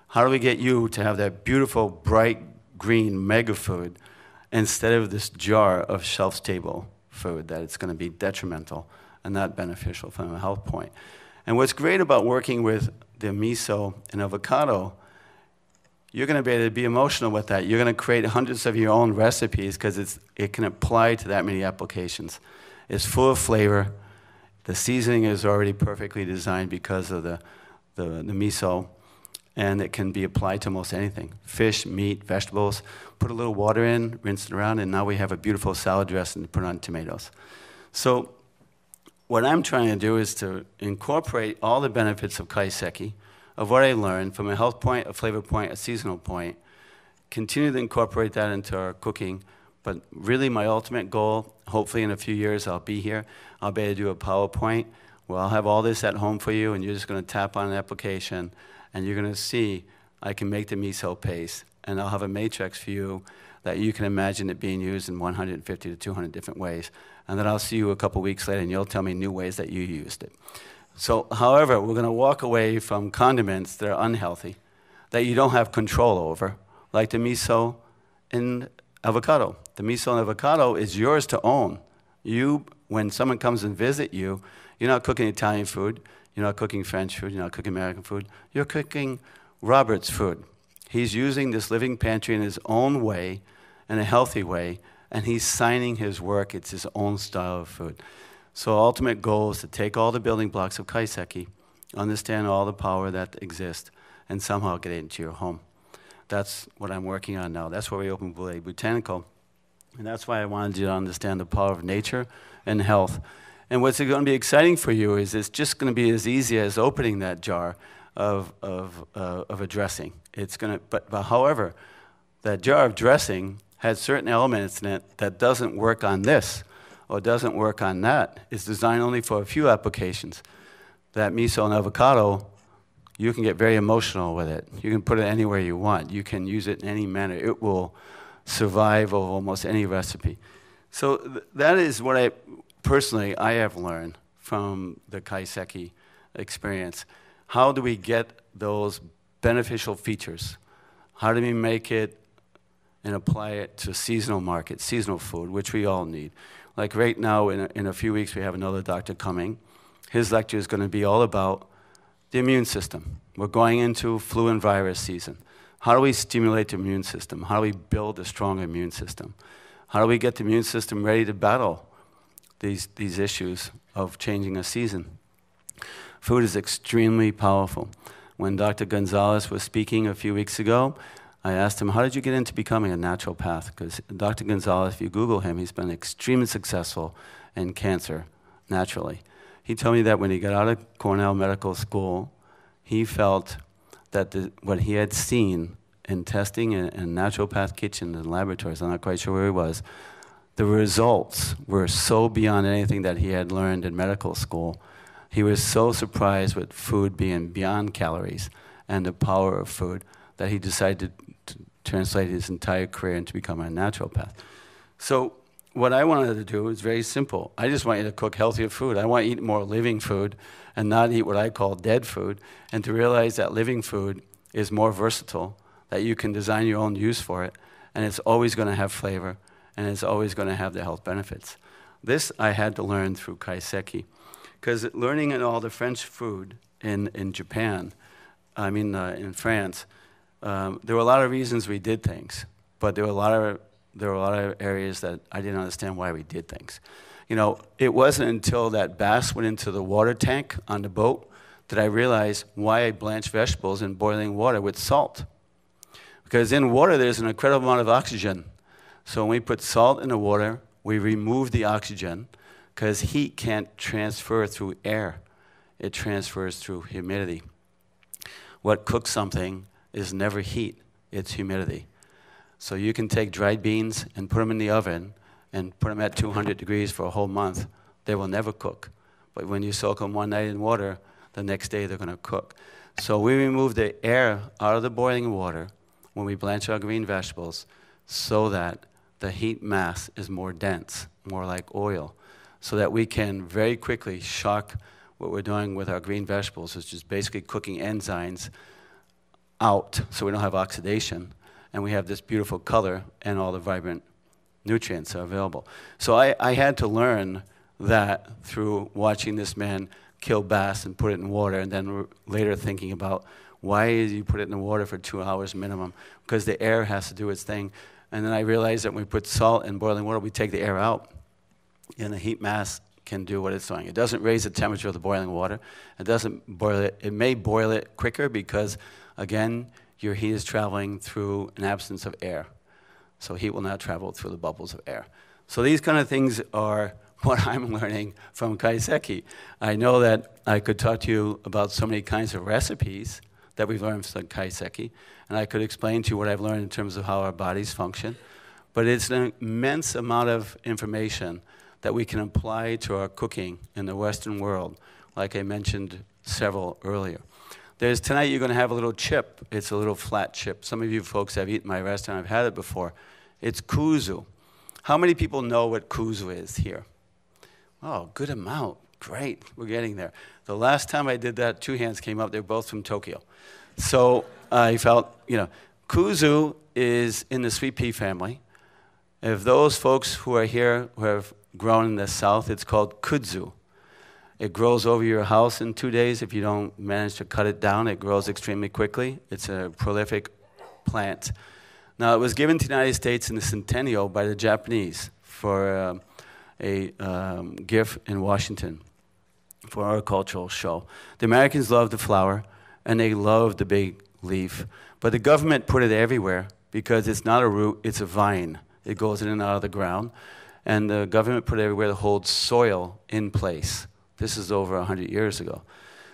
Speaker 1: How do we get you to have that beautiful, bright, green mega food instead of this jar of shelf-stable food that it's going to be detrimental and not beneficial from a health point? And what's great about working with the miso and avocado, you're going to be able to be emotional with that. You're going to create hundreds of your own recipes because it can apply to that many applications. It's full of flavor. The seasoning is already perfectly designed because of the miso, and it can be applied to almost anything. Fish, meat, vegetables. Put a little water in, rinse it around, and now we have a beautiful salad dressing to put on tomatoes. So what I'm trying to do is to incorporate all the benefits of Kaiseki, of what I learned from a health point, a flavor point, a seasonal point, continue to incorporate that into our cooking. But really my ultimate goal, hopefully in a few years I'll be here, I'll be able to do a PowerPoint where I'll have all this at home for you, and you're just going to tap on an application, and you're going to see I can make the miso paste, and I'll have a matrix for you that you can imagine it being used in 150 to 200 different ways. And then I'll see you a couple weeks later, and you'll tell me new ways that you used it. So, however, we're going to walk away from condiments that are unhealthy, that you don't have control over, like the miso and avocado. The miso and avocado is yours to own. You, when someone comes and visit you, you're not cooking Italian food, you're not cooking French food, you're not cooking American food, you're cooking Robert's food. He's using this living pantry in his own way, in a healthy way, and he's signing his work. It's his own style of food. So ultimate goal is to take all the building blocks of Kaiseki, understand all the power that exists, and somehow get it into your home. That's what I'm working on now. That's why we opened Bouley Botanical. And that's why I wanted you to understand the power of nature and health. And what's going to be exciting for you is it's just going to be as easy as opening that jar of a dressing. It's going to, but however, that jar of dressing has certain elements in it that doesn't work on this or doesn't work on that. It's designed only for a few applications. That miso and avocado, you can get very emotional with it. You can put it anywhere you want. You can use it in any manner. It will survive over almost any recipe. So that is what I personally have learned from the Kaiseki experience. How do we get those beneficial features? How do we make it and apply it to seasonal market, seasonal food, which we all need? Like right now, in a few weeks, we have another doctor coming. His lecture is going to be all about the immune system. We're going into flu and virus season. How do we stimulate the immune system? How do we build a strong immune system? How do we get the immune system ready to battle these issues of changing a season? Food is extremely powerful. When Dr. Gonzalez was speaking a few weeks ago, I asked him, how did you get into becoming a naturopath? Because Dr. Gonzalez, if you Google him, he's been extremely successful in cancer, naturally. He told me that when he got out of Cornell Medical School, he felt that what he had seen in testing in naturopath kitchens and laboratories, I'm not quite sure where he was, the results were so beyond anything that he had learned in medical school. He was so surprised with food being beyond calories and the power of food that he decided to translate his entire career into becoming a naturopath. So what I wanted to do is very simple. I just want you to cook healthier food. I want you to eat more living food and not eat what I call dead food, and to realize that living food is more versatile, that you can design your own use for it, and it's always going to have flavor, and it's always going to have the health benefits. This I had to learn through Kaiseki, because learning in all the French food in Japan, in France, there were a lot of reasons we did things, but there were a lot of areas that I didn't understand why we did things. You know, it wasn't until that bass went into the water tank on the boat that I realized why I blanch vegetables in boiling water with salt. Because in water, there's an incredible amount of oxygen. So when we put salt in the water, we remove the oxygen, because heat can't transfer through air. It transfers through humidity. What cooks something is never heat, it's humidity. So you can take dried beans and put them in the oven and put them at 200 degrees for a whole month. They will never cook. But when you soak them one night in water, the next day they're going to cook. So we remove the air out of the boiling water when we blanch our green vegetables so that the heat mass is more dense, more like oil, so that we can very quickly shock what we're doing with our green vegetables, which is basically cooking enzymes out so we don't have oxidation, and we have this beautiful color and all the vibrant nutrients are available. So I had to learn that through watching this man kill bass and put it in water, and then later thinking about why did you put it in the water for 2 hours minimum? Because the air has to do its thing. And then I realized that when we put salt in boiling water, we take the air out, and the heat mass can do what it's doing. It doesn't raise the temperature of the boiling water. It doesn't boil it. It may boil it quicker because, again, your heat is traveling through an absence of air. So heat will not travel through the bubbles of air. So these kind of things are what I'm learning from Kaiseki. I know that I could talk to you about so many kinds of recipes that we've learned from Kaiseki, and I could explain to you what I've learned in terms of how our bodies function. But it's an immense amount of information that we can apply to our cooking in the Western world, like I mentioned several earlier. Tonight you're going to have a little chip. It's a little flat chip. Some of you folks have eaten my restaurant. I've had it before. It's kuzu. How many people know what kuzu is here? Oh, good amount. Great. We're getting there. The last time I did that, 2 hands came up. They're both from Tokyo. So I felt, kuzu is in the sweet pea family. If those folks who are here who have grown in the South, it's called kudzu. It grows over your house in 2 days. If you don't manage to cut it down, it grows extremely quickly. It's a prolific plant. Now, it was given to the United States in the centennial by the Japanese for a gift in Washington for our cultural show. The Americans love the flower, and they love the big leaf. But the government put it everywhere because it's not a root, it's a vine. It goes in and out of the ground. And the government put it everywhere to hold soil in place. This is over 100 years ago.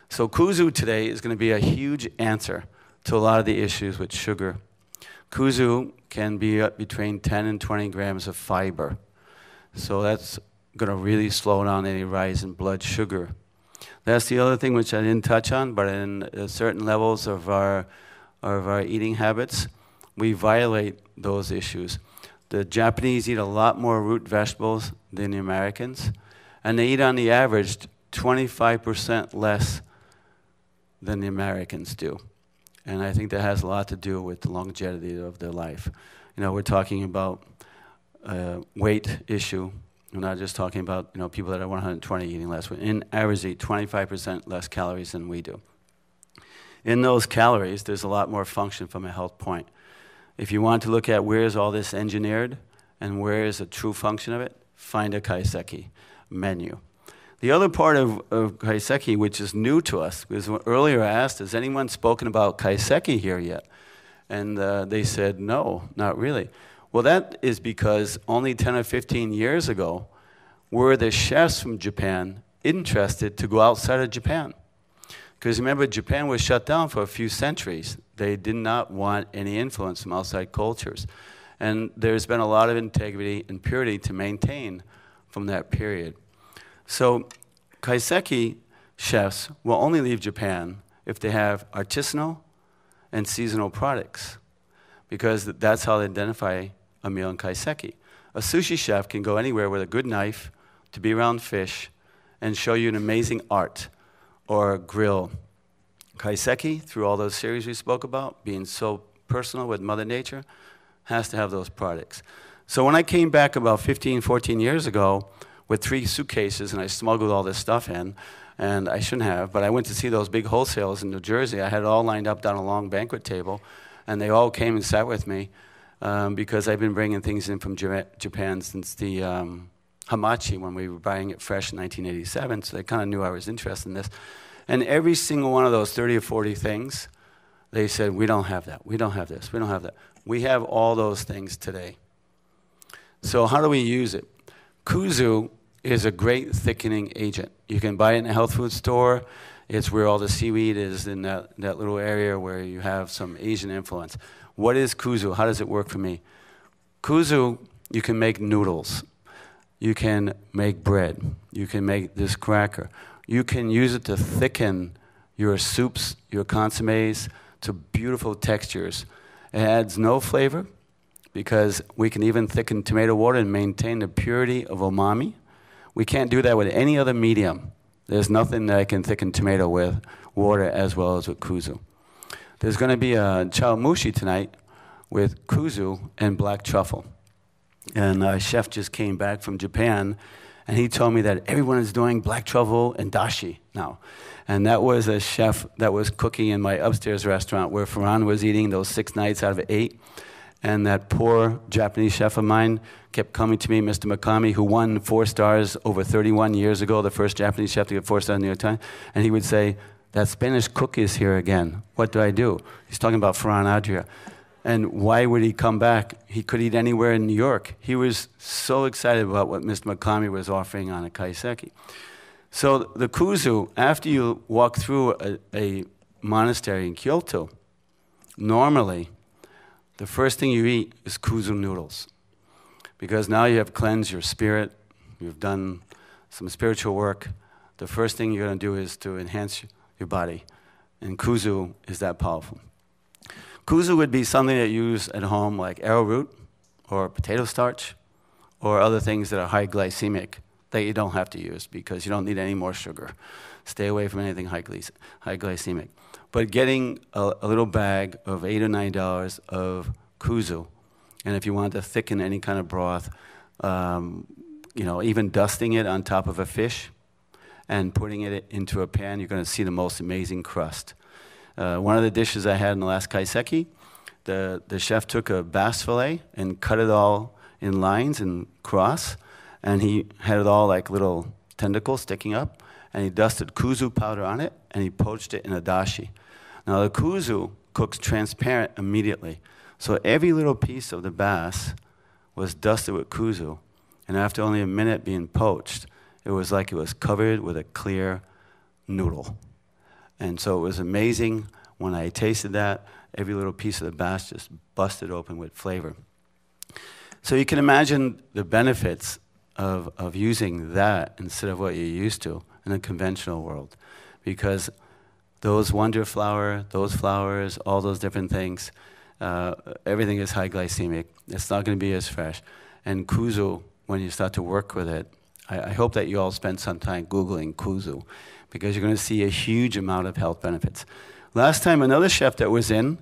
Speaker 1: So kuzu today is going to be a huge answer to a lot of the issues with sugar. Kuzu can be between 10 and 20 grams of fiber. So that's going to really slow down any rise in blood sugar. That's the other thing which I didn't touch on, but in certain levels of our eating habits, we violate those issues. The Japanese eat a lot more root vegetables than the Americans, and they eat on the average 25% less than the Americans do. And I think that has a lot to do with the longevity of their life. You know, we're talking about weight issue. We're not just talking about, you know, people that are 120 eating less. In average, eat 25% less calories than we do. In those calories, there's a lot more function from a health point. If you want to look at where is all this engineered and where is the true function of it, find a Kaiseki menu. The other part of Kaiseki, which is new to us, because earlier I asked, has anyone spoken about Kaiseki here yet? And they said, no, not really. Well, that is because only 10 or 15 years ago were the chefs from Japan interested to go outside of Japan. Because remember, Japan was shut down for a few centuries. They did not want any influence from outside cultures. And there's been a lot of integrity and purity to maintain from that period. So Kaiseki chefs will only leave Japan if they have artisanal and seasonal products, because that's how they identify a meal in Kaiseki. A sushi chef can go anywhere with a good knife to be around fish and show you an amazing art or grill. Kaiseki, through all those series we spoke about, being so personal with Mother Nature, has to have those products. So when I came back about 15, 14 years ago with 3 suitcases and I smuggled all this stuff in, and I shouldn't have, but I went to see those big wholesalers in New Jersey. I had it all lined up down a long banquet table, and they all came and sat with me because I've been bringing things in from Japan since the hamachi, when we were buying it fresh in 1987, so they kind of knew I was interested in this. And every single one of those 30 or 40 things, they said, we don't have that, we don't have this, we don't have that. We have all those things today. So how do we use it? Kuzu is a great thickening agent. You can buy it in a health food store. It's where all the seaweed is, in that little area where you have some Asian influence. What is kuzu? How does it work for me? Kuzu, you can make noodles. You can make bread. You can make this cracker. You can use it to thicken your soups, your consommes, to beautiful textures. It adds no flavor, because we can even thicken tomato water and maintain the purity of umami. We can't do that with any other medium. There's nothing that I can thicken tomato with water as well as with kuzu. There's going to be a chaomushi tonight with kuzu and black truffle. And a chef just came back from Japan, and he told me that everyone is doing black truffle and dashi now. And that was a chef that was cooking in my upstairs restaurant where Farhan was eating those 6 nights out of 8. And that poor Japanese chef of mine kept coming to me, Mr. Mikami, who won 4 stars over 31 years ago, the first Japanese chef to get 4 stars in the New York Times. And he would say, that Spanish cook is here again. What do I do? He's talking about Farhan Adria. And why would he come back? He could eat anywhere in New York. He was so excited about what Mr. Mikami was offering on a kaiseki. So the kuzu, after you walk through a monastery in Kyoto, normally the first thing you eat is kuzu noodles. Because now you have cleansed your spirit, you've done some spiritual work. The first thing you're going to do is to enhance your body. And kuzu is that powerful. Kuzu would be something that you use at home, like arrowroot or potato starch or other things that are high glycemic that you don't have to use because you don't need any more sugar. Stay away from anything high glycemic. But getting a little bag of $8 or $9 of kuzu, and if you want to thicken any kind of broth, even dusting it on top of a fish and putting it into a pan, you're going to see the most amazing crust. One of the dishes I had in the last kaiseki, the chef took a bass fillet and cut it all in lines and cross, and he had it all like little tentacles sticking up, and he dusted kuzu powder on it, and he poached it in a dashi. Now the kuzu cooks transparent immediately, so every little piece of the bass was dusted with kuzu, and after only a minute being poached, it was like it was covered with a clear noodle. And so it was amazing when I tasted that. Every little piece of the bass just busted open with flavor. So you can imagine the benefits of using that instead of what you're used to in a conventional world. Because those wonder flower, those flowers, all those different things, everything is high glycemic. It's not going to be as fresh. And kuzu, when you start to work with it, I hope that you all spend some time Googling kuzu, because you're going to see a huge amount of health benefits. Last time, another chef that was in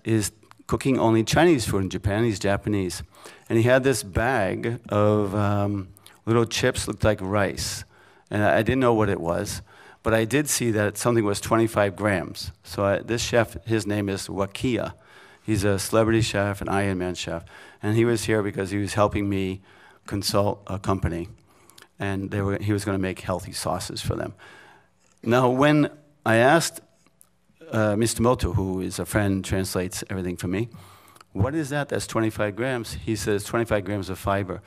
Speaker 1: is cooking only Chinese food in Japan. He's Japanese. And he had this bag of little chips, looked like rice. And I didn't know what it was, but I did see that something was 25 grams. So this chef, his name is Wakia. He's a celebrity chef, an Ironman chef. And he was here because he was helping me consult a company. And he was going to make healthy sauces for them. Now, when I asked Mr. Moto, who is a friend, translates everything for me, what is that? That's 25 grams. He says 25 grams of fiber.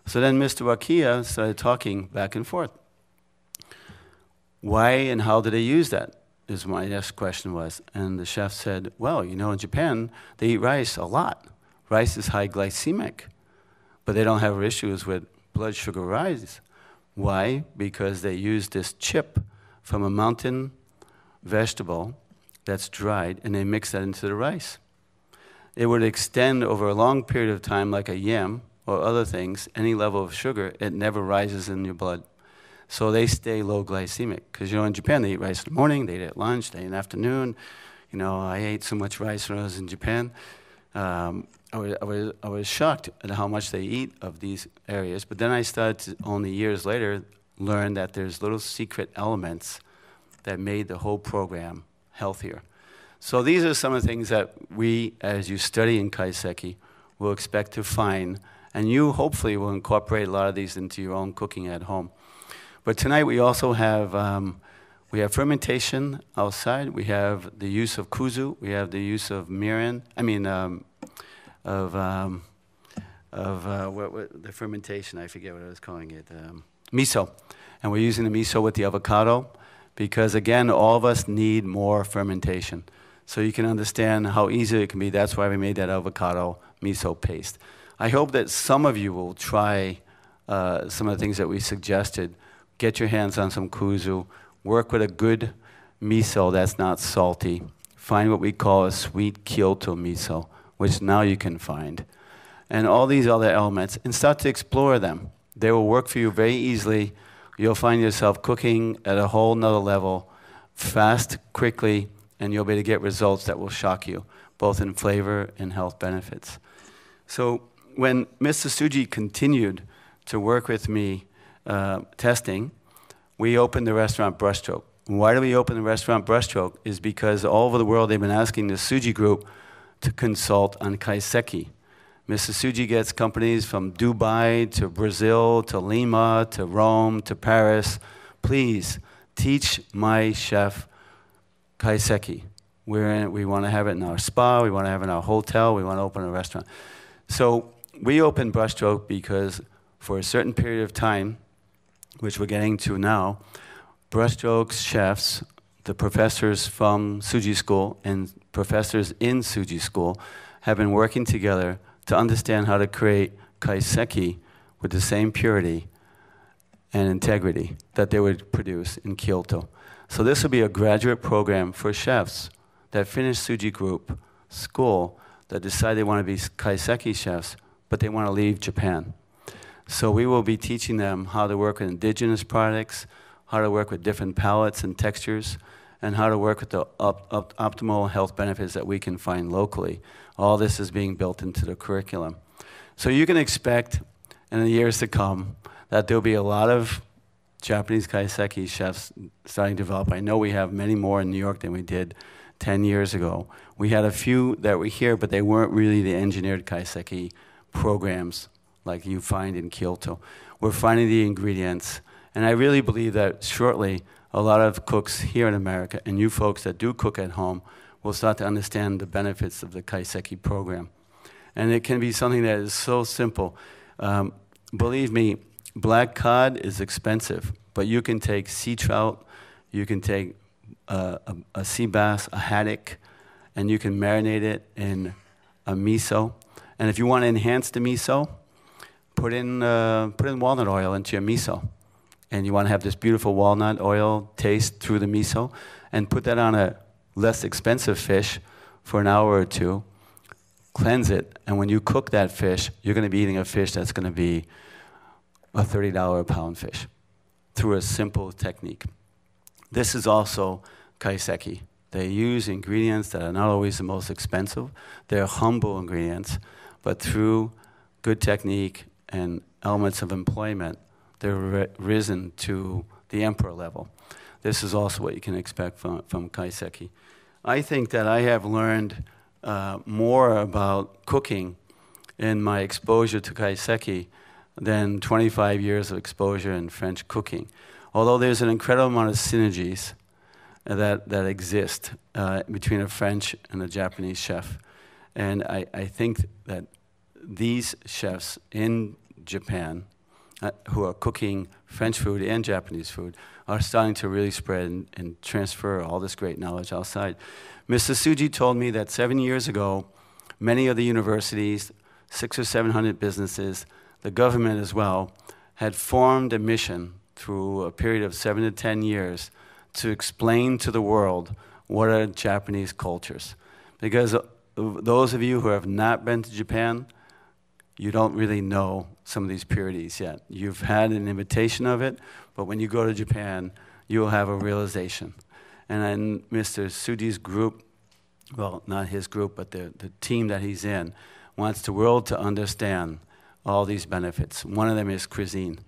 Speaker 1: So then Mr. Wakia started talking back and forth. Why and how do they use that, is my next question was. And the chef said, well, you know, in Japan, they eat rice a lot. Rice is high glycemic, but they don't have issues with blood sugar rise. Why? Because they use this chip from a mountain vegetable that's dried, and they mix that into the rice. It would extend over a long period of time, like a yam or other things, any level of sugar, it never rises in your blood. So they stay low glycemic. Because, you know, in Japan, they eat rice in the morning, they eat it at lunch, they eat it in the afternoon. You know, I ate so much rice when I was in Japan. I was shocked at how much they eat of these areas. But then I started to, only years later, learn that there's little secret elements that made the whole program healthier. So these are some of the things that we, as you study in Kaiseki, will expect to find. And you, hopefully, will incorporate a lot of these into your own cooking at home. But tonight we also have fermentation outside. We have the use of kuzu. We have the use of mirin. The fermentation. I forget what I was calling it. Miso, and we're using the miso with the avocado, because again, all of us need more fermentation. So you can understand how easy it can be. That's why we made that avocado miso paste. I hope that some of you will try some of the things that we suggested. Get your hands on some kuzu. Work with a good miso that's not salty. Find what we call a sweet Kyoto miso, which now you can find. And all these other elements, and start to explore them. They will work for you very easily. You'll find yourself cooking at a whole nother level, fast, quickly, and you'll be able to get results that will shock you, both in flavor and health benefits. So when Mr. Tsuji continued to work with me testing, we opened the restaurant Brushstroke. Why do we open the restaurant Brushstroke? Is because all over the world they've been asking the Tsuji group to consult on Kaiseki. Mr. Tsuji gets companies from Dubai to Brazil to Lima to Rome to Paris. Please teach my chef Kaiseki. We want to have it in our spa, we want to have it in our hotel, we want to open a restaurant. So we opened Brushstroke because for a certain period of time, which we're getting to now, Brushstroke's chefs, the professors from Tsuji School and professors in Tsuji School, have been working together to understand how to create Kaiseki with the same purity and integrity that they would produce in Kyoto. So this will be a graduate program for chefs that finish Tsuji Group school that decide they want to be Kaiseki chefs, but they want to leave Japan. So we will be teaching them how to work with indigenous products, how to work with different palettes and textures, and how to work with the optimal health benefits that we can find locally. All this is being built into the curriculum. So you can expect in the years to come that there'll be a lot of Japanese Kaiseki chefs starting to develop. I know we have many more in New York than we did 10 years ago. We had a few that were here, but they weren't really the engineered Kaiseki programs like you find in Kyoto. We're finding the ingredients, and I really believe that shortly a lot of cooks here in America and you folks that do cook at home will start to understand the benefits of the Kaiseki program. And it can be something that is so simple. Believe me, black cod is expensive, but you can take sea trout, you can take a sea bass, a haddock, and you can marinate it in a miso. And if you want to enhance the miso, put in walnut oil into your miso. And you want to have this beautiful walnut oil taste through the miso, and put that on a less expensive fish for an hour or two, cleanse it, and when you cook that fish, you're going to be eating a fish that's going to be a $30 a pound fish through a simple technique. This is also kaiseki. They use ingredients that are not always the most expensive. They're humble ingredients, but through good technique and elements of employment, they're risen to the emperor level. This is also what you can expect from kaiseki. I think that I have learned more about cooking in my exposure to kaiseki than 25 years of exposure in French cooking. Although there's an incredible amount of synergies that exist between a French and a Japanese chef. And I think that these chefs in Japan who are cooking French food and Japanese food are starting to really spread and transfer all this great knowledge outside. Mr. Tsuji told me that 7 years ago, many of the universities, 600 or 700 businesses, the government as well, had formed a mission through a period of 7 to 10 years to explain to the world what are Japanese cultures. Because those of you who have not been to Japan, you don't really know some of these purities yet. You've had an invitation of it, but when you go to Japan, you'll have a realization. And then Mr. Tsuji's group, well, not his group, but the team that he's in, wants the world to understand all these benefits. One of them is cuisine.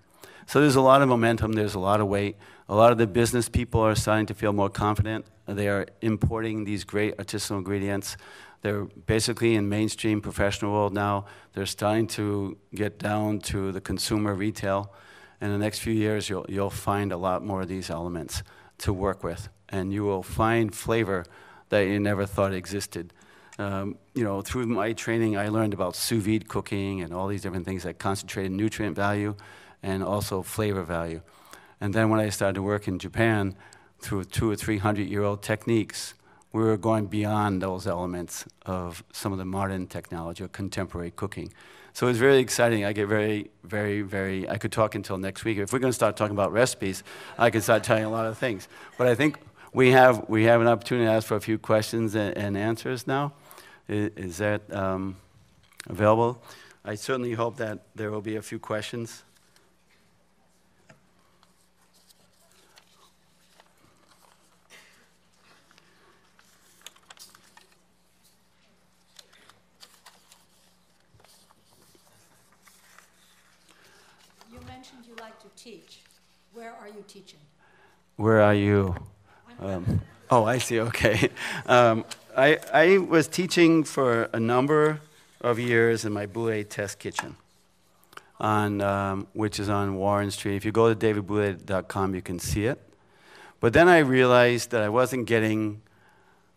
Speaker 1: So there's a lot of momentum, there's a lot of weight. A lot of the business people are starting to feel more confident. They are importing these great artisanal ingredients. They're basically in mainstream professional world now. They're starting to get down to the consumer retail. In the next few years, you'll find a lot more of these elements to work with. And you will find flavor that you never thought existed. Through my training, I learned about sous vide cooking and all these different things that concentrated nutrient value and also flavor value. And then when I started to work in Japan, through 200 or 300-year-old techniques, we were going beyond those elements of some of the modern technology or contemporary cooking. So it was very exciting. I get very, very, very, I could talk until next week. If we're going to start talking about recipes, I could start telling you a lot of things. But I think we have an opportunity to ask for a few questions and answers now. Is that available? I certainly hope that there will be a few questions.
Speaker 2: You mentioned you like to teach. Where are you teaching?
Speaker 1: Where are you? Oh, I see, okay. I was teaching for a number of years in my Bouley test kitchen, which is on Warren Street. If you go to davidbouley.com, you can see it. But then I realized that I wasn't getting,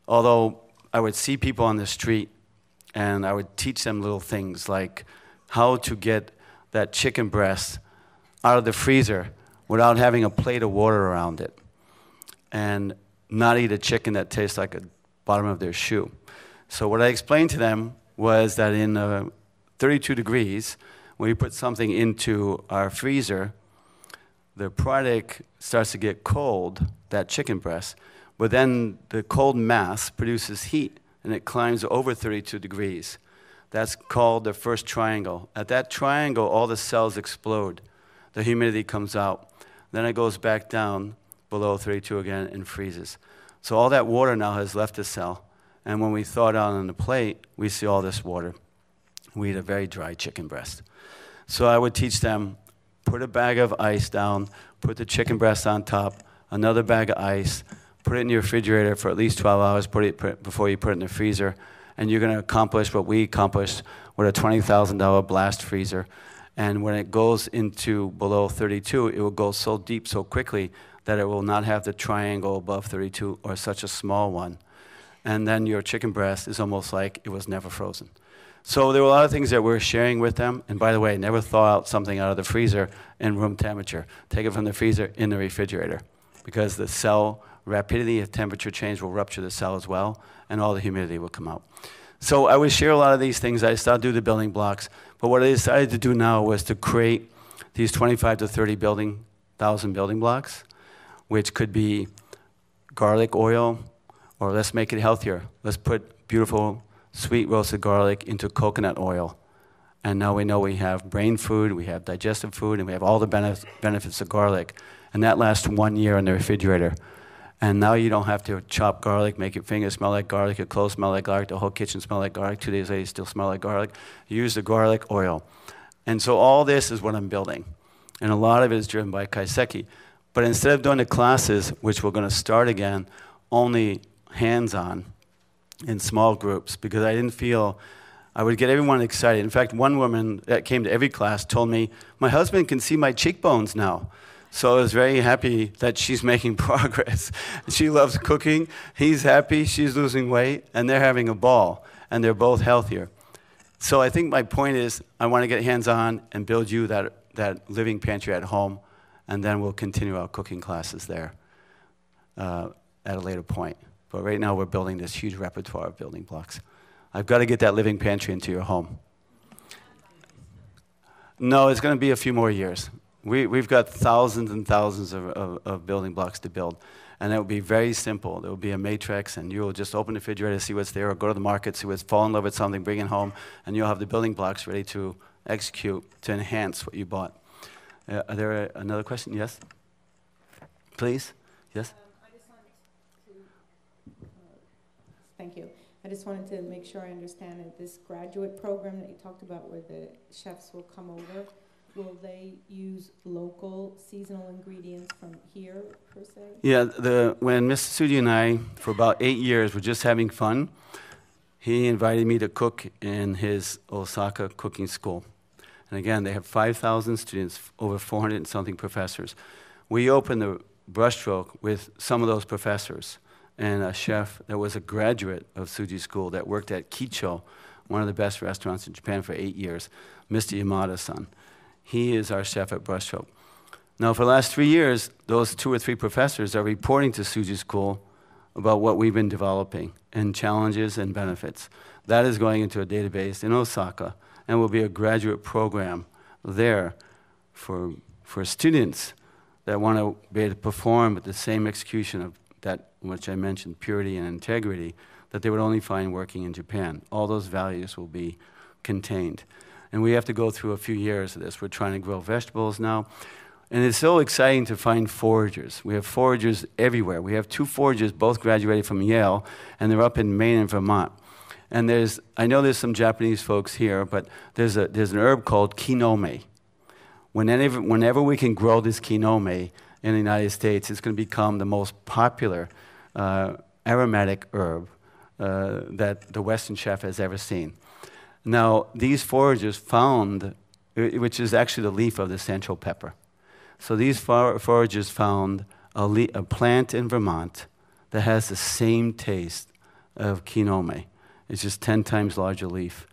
Speaker 1: although I would see people on the street, and I would teach them little things like how to get that chicken breast out of the freezer without having a plate of water around it, and not eat a chicken that tastes like the bottom of their shoe. So what I explained to them was that in 32 degrees, when you put something into our freezer, the product starts to get cold, that chicken breast, but then the cold mass produces heat, and it climbs over 32 degrees. That's called the first triangle. At that triangle, all the cells explode. The humidity comes out. Then it goes back down below 32 again and freezes. So all that water now has left the cell. And when we thaw it out on the plate, we see all this water. We eat a very dry chicken breast. So I would teach them, put a bag of ice down, put the chicken breast on top, another bag of ice, put it in your refrigerator for at least 12 hours before you put it in the freezer. And you're going to accomplish what we accomplished with a $20,000 blast freezer. And when it goes into below 32, it will go so deep so quickly that it will not have the triangle above 32 or such a small one. And then your chicken breast is almost like it was never frozen. So there were a lot of things that we're sharing with them. And by the way, never thaw out something out of the freezer in room temperature. Take it from the freezer in the refrigerator, because the cell rapidity of temperature change will rupture the cell as well, and all the humidity will come out. So I would share a lot of these things. I started to do the building blocks. But what I decided to do now was to create these 25 to 30,000 building blocks, which could be garlic oil, or let's make it healthier. Let's put beautiful sweet roasted garlic into coconut oil. And now we know we have brain food, we have digestive food, and we have all the benefits of garlic. And that lasts 1 year in the refrigerator. And now you don't have to chop garlic, make your fingers smell like garlic, your clothes smell like garlic, the whole kitchen smell like garlic. 2 days later, you still smell like garlic. You use the garlic oil. And so all this is what I'm building. And a lot of it is driven by Kaiseki. But instead of doing the classes, which we're going to start again, only hands-on in small groups, because I didn't feel I would get everyone excited. In fact, one woman that came to every class told me, my husband can see my cheekbones now. So I was very happy that she's making progress. She loves cooking, he's happy, she's losing weight, and they're having a ball, and they're both healthier. So I think my point is I want to get hands-on and build you that living pantry at home, and then we'll continue our cooking classes there at a later point. But right now we're building this huge repertoire of building blocks. I've got to get that living pantry into your home. No, it's going to be a few more years. We've got thousands and thousands of building blocks to build. And it will be very simple. There will be a matrix, and you will just open the refrigerator, see what's there, or go to the market, see what's, fall in love with something, bring it home, and you'll have the building blocks ready to execute to enhance what you bought. Are there another question? Yes? Please? Yes?
Speaker 3: I just wanted to, thank you. I just wanted to make sure I understand that this graduate program that you talked about where the chefs will come over, will they use local seasonal ingredients from here, per se?
Speaker 1: Yeah, when Mr. Sudi and I, for about 8 years, were just having fun, he invited me to cook in his Osaka cooking school. And again, they have 5,000 students, over 400 and something professors. We opened the Brushstroke with some of those professors and a chef that was a graduate of Suji School that worked at Kicho, one of the best restaurants in Japan for 8 years, Mr. Yamada-san. He is our chef at Brushstroke. Now, for the last 3 years, those 2 or 3 professors are reporting to Suji School about what we've been developing and challenges and benefits. That is going into a database in Osaka, and will be a graduate program there for students that want to be able to perform with the same execution of that, which I mentioned, purity and integrity, that they would only find working in Japan. All those values will be contained. And we have to go through a few years of this. We're trying to grow vegetables now. And it's so exciting to find foragers. We have foragers everywhere. We have 2 foragers, both graduated from Yale, and they're up in Maine and Vermont. And I know there's some Japanese folks here, but there's an herb called kinome. Whenever we can grow this kinome in the United States, it's going to become the most popular aromatic herb that the Western chef has ever seen. Now, these foragers found, which is actually the leaf of the Central pepper. So these foragers found a plant in Vermont that has the same taste of kinome. It's just 10 times larger leaf.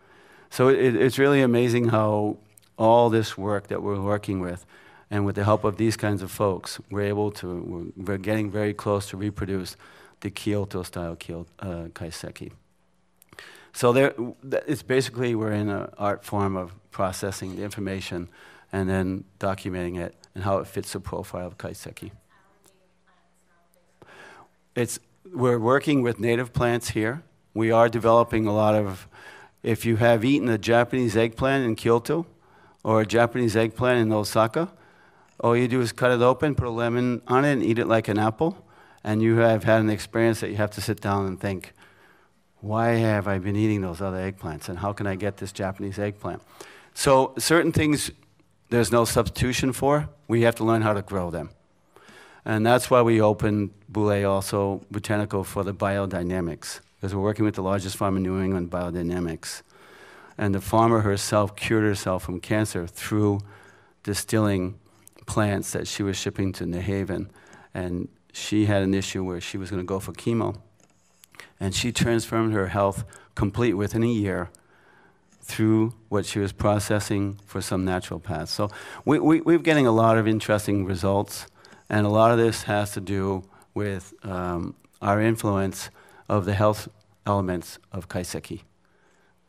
Speaker 1: So it's really amazing how all this work that we're working with, and with the help of these kinds of folks, we're getting very close to reproduce the Kyoto-style kaiseki. So it's basically, we're in an art form of processing the information and then documenting it and how it fits the profile of kaiseki. We're working with native plants here. We are developing a lot of, if you have eaten a Japanese eggplant in Kyoto or a Japanese eggplant in Osaka, all you do is cut it open, put a lemon on it, and eat it like an apple, and you have had an experience that you have to sit down and think, why have I been eating those other eggplants, and how can I get this Japanese eggplant? So certain things there's no substitution for. We have to learn how to grow them. And that's why we opened Bouley also Botanical for the biodynamics, because we're working with the largest farm in New England, biodynamics. And the farmer herself cured herself from cancer through distilling plants that she was shipping to New Haven. And she had an issue where she was going to go for chemo. And she transformed her health complete within a year through what she was processing for some natural paths. So we're getting a lot of interesting results, and a lot of this has to do with our influence of the health elements of kaiseki.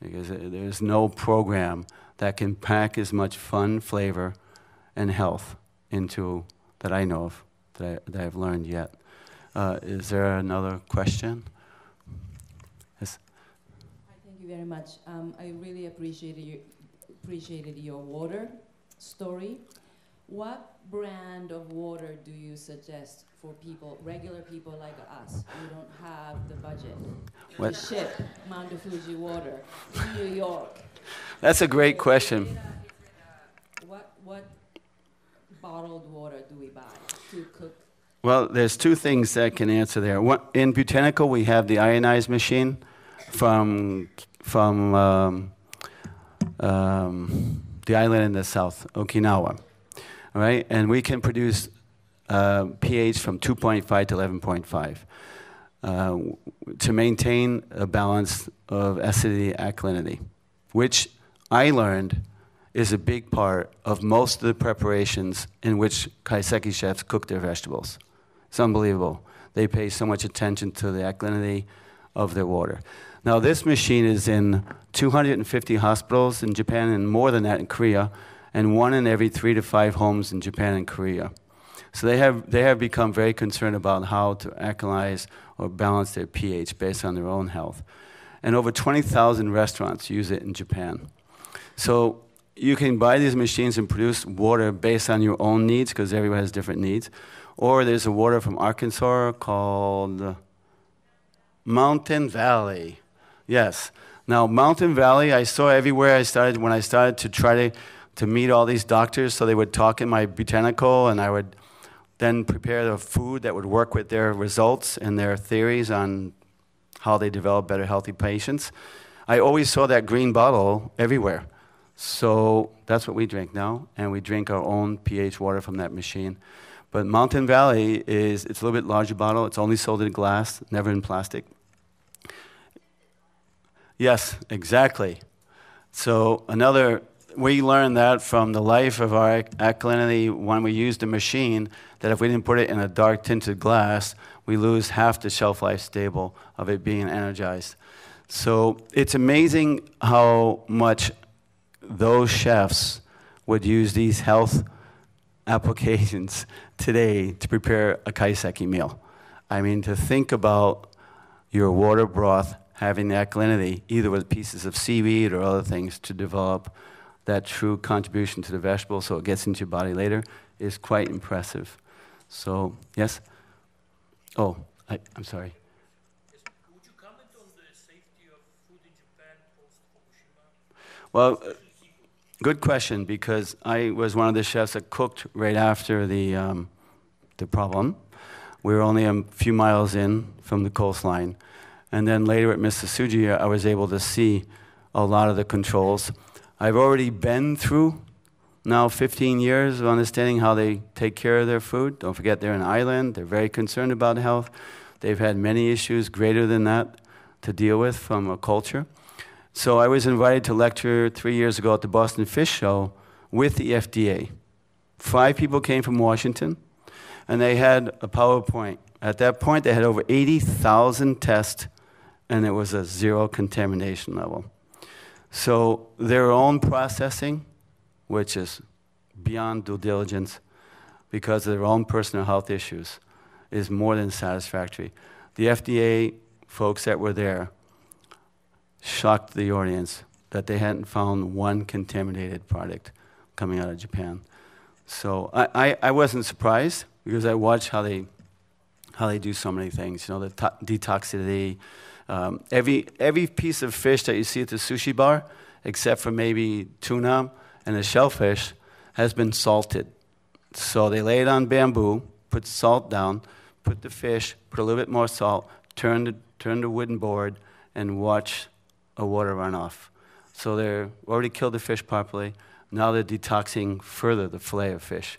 Speaker 1: Because there's no program that can pack as much fun, flavor, and health into, that I know of, that I've learned yet. Is there another question? Yes.
Speaker 4: Thank you very much. I really appreciated your water story. What brand of water do you suggest for people, regular people like us, who don't have the budget
Speaker 1: What?
Speaker 4: to ship Mount Fuji water to New York?
Speaker 1: That's a great question.
Speaker 4: What bottled water do we buy to cook?
Speaker 1: Well, there's two things that can answer there. One, in Botanical, we have the ionized machine from the island in the south, Okinawa, all right? And we can produce pH from 2.5 to 11.5 to maintain a balance of acidity alkalinity, which I learned is a big part of most of the preparations in which kaiseki chefs cook their vegetables. It's unbelievable. They pay so much attention to the alkalinity of their water. Now, this machine is in 250 hospitals in Japan and more than that in Korea, and 1 in every 3 to 5 homes in Japan and Korea. So they have become very concerned about how to alkalize or balance their pH based on their own health. And over 20,000 restaurants use it in Japan. So you can buy these machines and produce water based on your own needs, because everyone has different needs. Or there's a water from Arkansas called Mountain Valley. Yes. Now, Mountain Valley, I saw everywhere when I started to try to meet all these doctors, so they would talk in my botanical, and I would then prepare the food that would work with their results and their theories on how they develop better healthy patients. I always saw that green bottle everywhere. So that's what we drink now, and we drink our own pH water from that machine. But Mountain Valley it's a little bit larger bottle. It's only sold in glass, never in plastic. Yes, exactly. So we learned that from the life of our alkalinity when we used the machine, that if we didn't put it in a dark tinted glass, we lose half the shelf life stable of it being energized. So it's amazing how much those chefs would use these health applications today to prepare a kaiseki meal. I mean, to think about your water broth having the alkalinity, either with pieces of seaweed or other things, to develop that true contribution to the vegetable so it gets into your body later, is quite impressive. So, yes? Oh, I'm sorry.
Speaker 5: Would you comment on the safety of food in Japan post-Fukushima?
Speaker 1: Well, good question, because I was one of the chefs that cooked right after the problem. We were only a few miles in from the coastline. And then later at Mr. Tsuji, I was able to see a lot of the controls. I've already been through now 15 years of understanding how they take care of their food. Don't forget, they're an island. They're very concerned about health. They've had many issues greater than that to deal with from a culture. So I was invited to lecture 3 years ago at the Boston Fish Show with the FDA. 5 people came from Washington, and they had a PowerPoint. At that point, they had over 80,000 tests, and it was a 0 contamination level. So their own processing, which is beyond due diligence because of their own personal health issues, is more than satisfactory. The FDA folks that were there shocked the audience that they hadn't found one contaminated product coming out of Japan. So I wasn't surprised, because I watched how they do so many things. You know, the detoxicity. Every piece of fish that you see at the sushi bar, except for maybe tuna and the shellfish, has been salted. So they lay it on bamboo, put salt down, put the fish, put a little bit more salt, turn the wooden board, and watch a water run off. So they've already killed the fish properly. Now they're detoxing further the fillet of fish.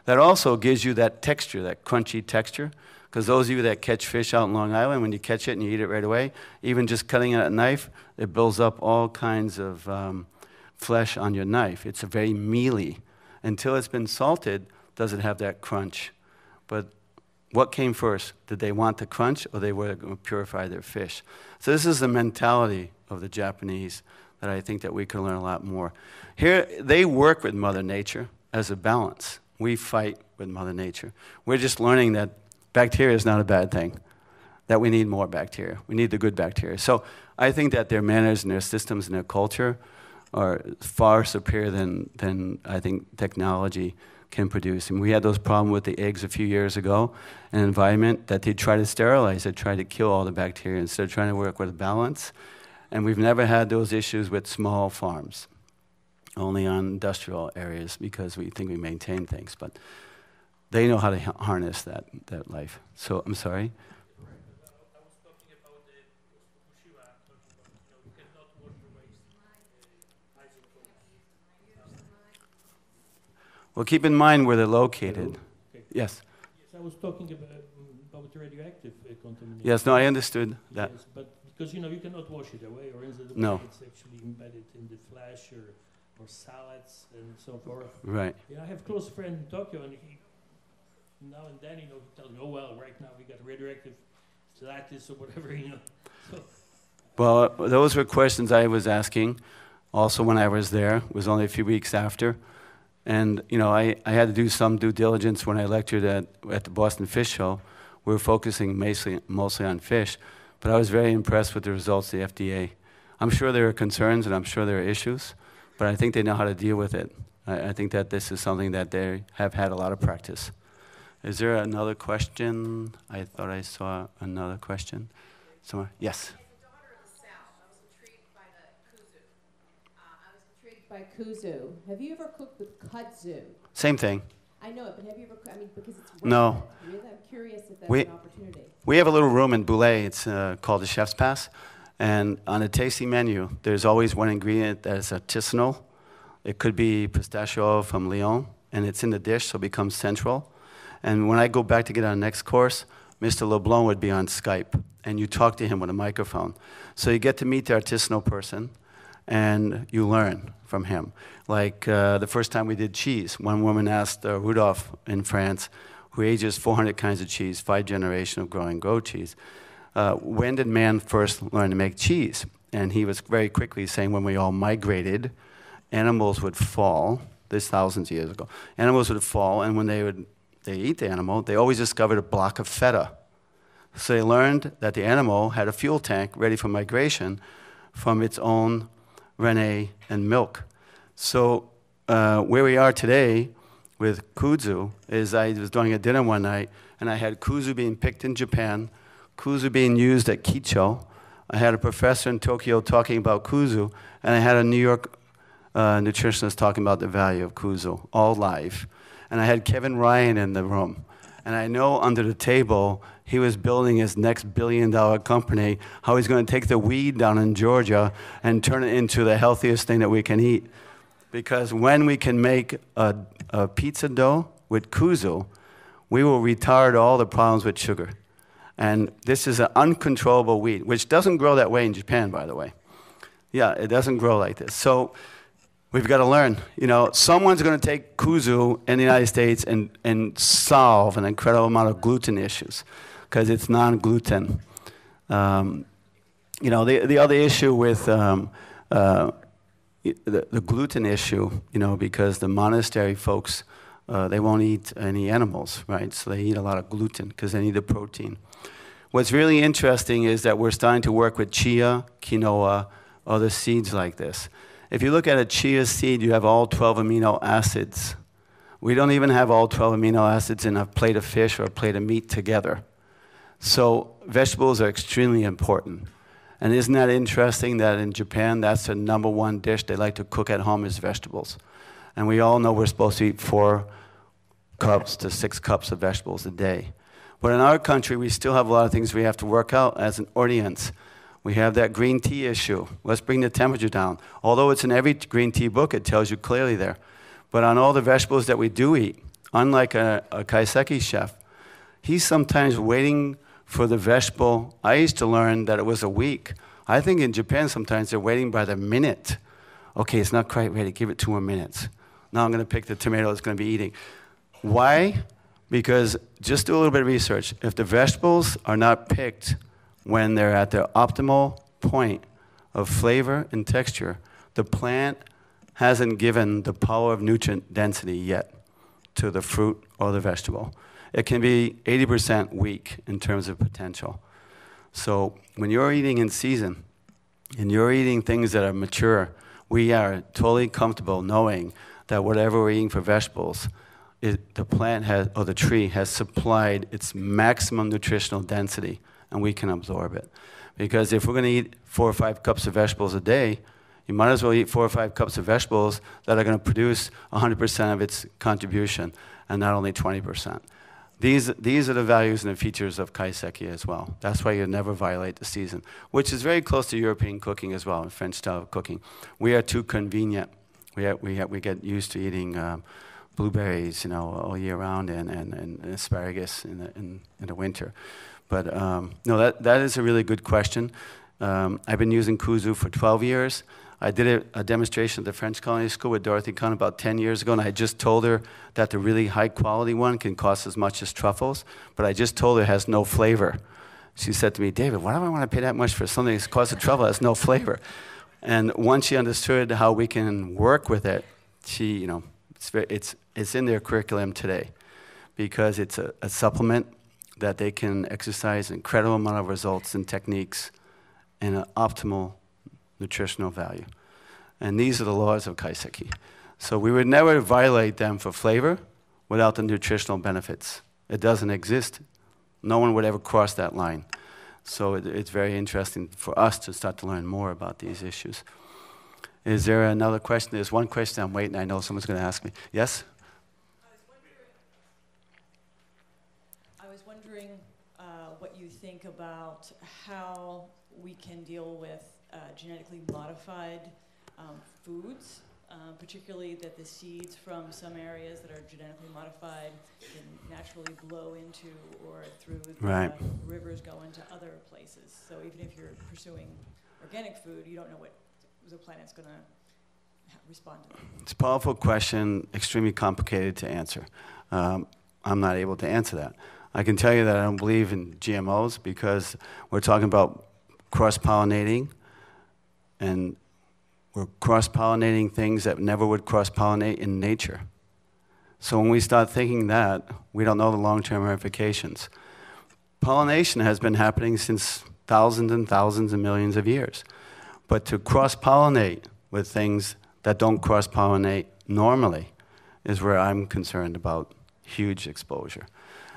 Speaker 1: That also gives you that texture, that crunchy texture. Because those of you that catch fish out in Long Island, when you catch it and you eat it right away, even just cutting it at a knife, it builds up all kinds of flesh on your knife. It's a very mealy. Until it's been salted, does it have that crunch. But what came first? Did they want the crunch, or they were going to purify their fish? So this is the mentality of the Japanese that I think that we can learn a lot more. Here, they work with Mother Nature as a balance. We fight with Mother Nature. We're just learning that bacteria is not a bad thing, that we need more bacteria. We need the good bacteria. So I think that their manners and their systems and their culture are far superior than I think technology can produce. And we had those problems with the eggs a few years ago, an environment that they try to sterilize, they try to kill all the bacteria instead of trying to work with a balance. And we've never had those issues with small farms, only on industrial areas because we think we maintain things. But they know how to harness that life. So I'm sorry?
Speaker 5: I was talking about the Fukushima. I'm talking about, you cannot wash the waste.
Speaker 1: Well, keep in mind where they're located.
Speaker 5: Okay.
Speaker 1: Yes.
Speaker 5: Yes, I was talking about radioactive contamination.
Speaker 1: Yes, no, I understood that.
Speaker 5: Yes, but because you cannot wash it away, or instead
Speaker 1: No.
Speaker 5: it's actually embedded in the flesh or salads and so forth.
Speaker 1: Right.
Speaker 5: I have a close friend in Tokyo, and he now and then, he tells me, oh well, right now we got radioactive lattice or whatever, So,
Speaker 1: Well, those were questions I was asking also when I was there. It was only a few weeks after. And, I had to do some due diligence when I lectured at the Boston Fish Show. We were focusing mostly on fish. But I was very impressed with the results of the FDA. I'm sure there are concerns and I'm sure there are issues, but I think they know how to deal with it. I think that this is something that they have had a lot of practice. Is there another question? I thought I saw another question somewhere. Yes?
Speaker 6: As a daughter of the South, I was intrigued by the kuzu. I was intrigued by kuzu. Have you ever cooked with kudzu?
Speaker 1: Same thing.
Speaker 6: I know it, but have you ever, because it's
Speaker 1: No.
Speaker 6: Really, I'm curious if that's
Speaker 1: We-
Speaker 6: an opportunity.
Speaker 1: We have a little room in Bouley. It's called the Chef's Pass. And on the tasting menu, there's always one ingredient that is artisanal. It could be pistachio from Lyon, and it's in the dish, so it becomes central. And when I go back to get on the next course, Mr. LeBlanc would be on Skype, and you talk to him with a microphone. So you get to meet the artisanal person, and you learn from him. Like the first time we did cheese, one woman asked Rudolph in France, who ages 400 kinds of cheese, 5 generations of growing goat cheese, when did man first learn to make cheese? And he was very quickly saying when we all migrated, animals would fall, this thousands of years ago, animals would fall, and when they eat the animal, they always discovered a block of feta. So they learned that the animal had a fuel tank ready for migration from its own rennet and milk. So where we are today with kuzu is I was doing a dinner one night, and I had kuzu being picked in Japan, kuzu being used at Kicho. I had a professor in Tokyo talking about kuzu, and I had a New York nutritionist talking about the value of kuzu, all live. And I had Kevin Ryan in the room. And I know under the table, he was building his next billion-dollar company, how he's going to take the weed down in Georgia and turn it into the healthiest thing that we can eat. Because when we can make a pizza dough with kuzu, we will retard all the problems with sugar. And this is an uncontrollable weed, which doesn't grow that way in Japan, by the way. Yeah, it doesn't grow like this. So we've got to learn. Someone's going to take kuzu in the United States and solve an incredible amount of gluten issues because it's non-gluten. The other issue with the gluten issue, because the monastery folks, they won't eat any animals, right? So they eat a lot of gluten because they need the protein. What's really interesting is that we're starting to work with chia, quinoa, other seeds like this. If you look at a chia seed, you have all 12 amino acids. We don't even have all 12 amino acids in a plate of fish or a plate of meat together. So vegetables are extremely important. And isn't that interesting that in Japan, that's the number one dish they like to cook at home is vegetables. And we all know we're supposed to eat 4 cups to 6 cups of vegetables a day. But in our country, we still have a lot of things we have to work out as an audience. We have that green tea issue. Let's bring the temperature down. Although it's in every green tea book, it tells you clearly there. But on all the vegetables that we do eat, unlike a Kaiseki chef, he's sometimes waiting for the vegetable. I used to learn that it was a week. I think in Japan sometimes they're waiting by the minute. Okay, it's not quite ready. Give it 2 more minutes. Now I'm going to pick the tomato it's going to be eating. Why? Because just do a little bit of research. If the vegetables are not picked when they're at their optimal point of flavor and texture, the plant hasn't given the power of nutrient density yet to the fruit or the vegetable. It can be 80% weak in terms of potential. So when you're eating in season and you're eating things that are mature, we are totally comfortable knowing that whatever we're eating for vegetables the plant has, or the tree has supplied its maximum nutritional density, and we can absorb it. Because if we're going to eat 4 or 5 cups of vegetables a day, you might as well eat 4 or 5 cups of vegetables that are going to produce 100% of its contribution, and not only 20%. These are the values and the features of Kaiseki as well. That's why you never violate the season, which is very close to European cooking as well, and French style of cooking. We are too convenient. We get used to eating blueberries, all year round, and asparagus in the winter. But no, that is a really good question. I've been using kuzu for 12 years. I did a demonstration at the French Culinary School with Dorothy Kahn about 10 years ago, and I just told her that the really high-quality one can cost as much as truffles, but I just told her it has no flavor. She said to me, David, why do I want to pay that much for something that costs a truffle that has no flavor? And once she understood how we can work with it, she, it's in their curriculum today, because it's a supplement that they can exercise an incredible amount of results and techniques and an optimal nutritional value. And these are the laws of Kaiseki. So we would never violate them for flavor without the nutritional benefits. It doesn't exist. No one would ever cross that line. So it's very interesting for us to start to learn more about these issues. Is there another question? There's one question I'm waiting. I know someone's going to ask me. Yes?
Speaker 7: I was wondering what you think about how we can deal with genetically modified foods, particularly that the seeds from some areas that are genetically modified can naturally blow into or through the rivers go into other places. So even if you're pursuing organic food, you don't know what the planet's going to respond to that.
Speaker 1: It's a powerful question, extremely complicated to answer. I'm not able to answer that. I can tell you that I don't believe in GMOs, because we're talking about cross-pollinating, and we're cross-pollinating things that never would cross-pollinate in nature. So when we start thinking that, we don't know the long-term ramifications. Pollination has been happening since thousands and thousands and millions of years. But to cross-pollinate with things that don't cross-pollinate normally is where I'm concerned about huge exposure.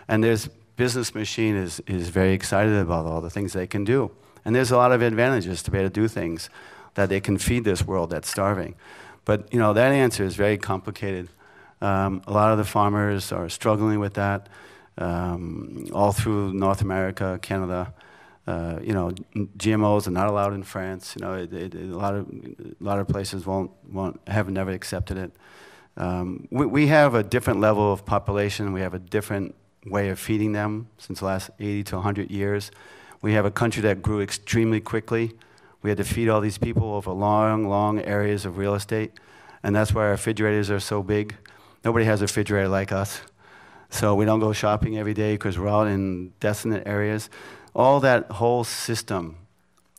Speaker 1: And this business machine is very excited about all the things they can do. And there's a lot of advantages to be able to do things that they can feed this world that's starving. But that answer is very complicated. A lot of the farmers are struggling with that all through North America, Canada. GMOs are not allowed in France. A lot of places have never accepted it. We have a different level of population. We have a different way of feeding them since the last 80 to 100 years. We have a country that grew extremely quickly. We had to feed all these people over long, long areas of real estate, and that's why our refrigerators are so big. Nobody has a refrigerator like us, so we don't go shopping every day because we're out in desolate areas. All that whole system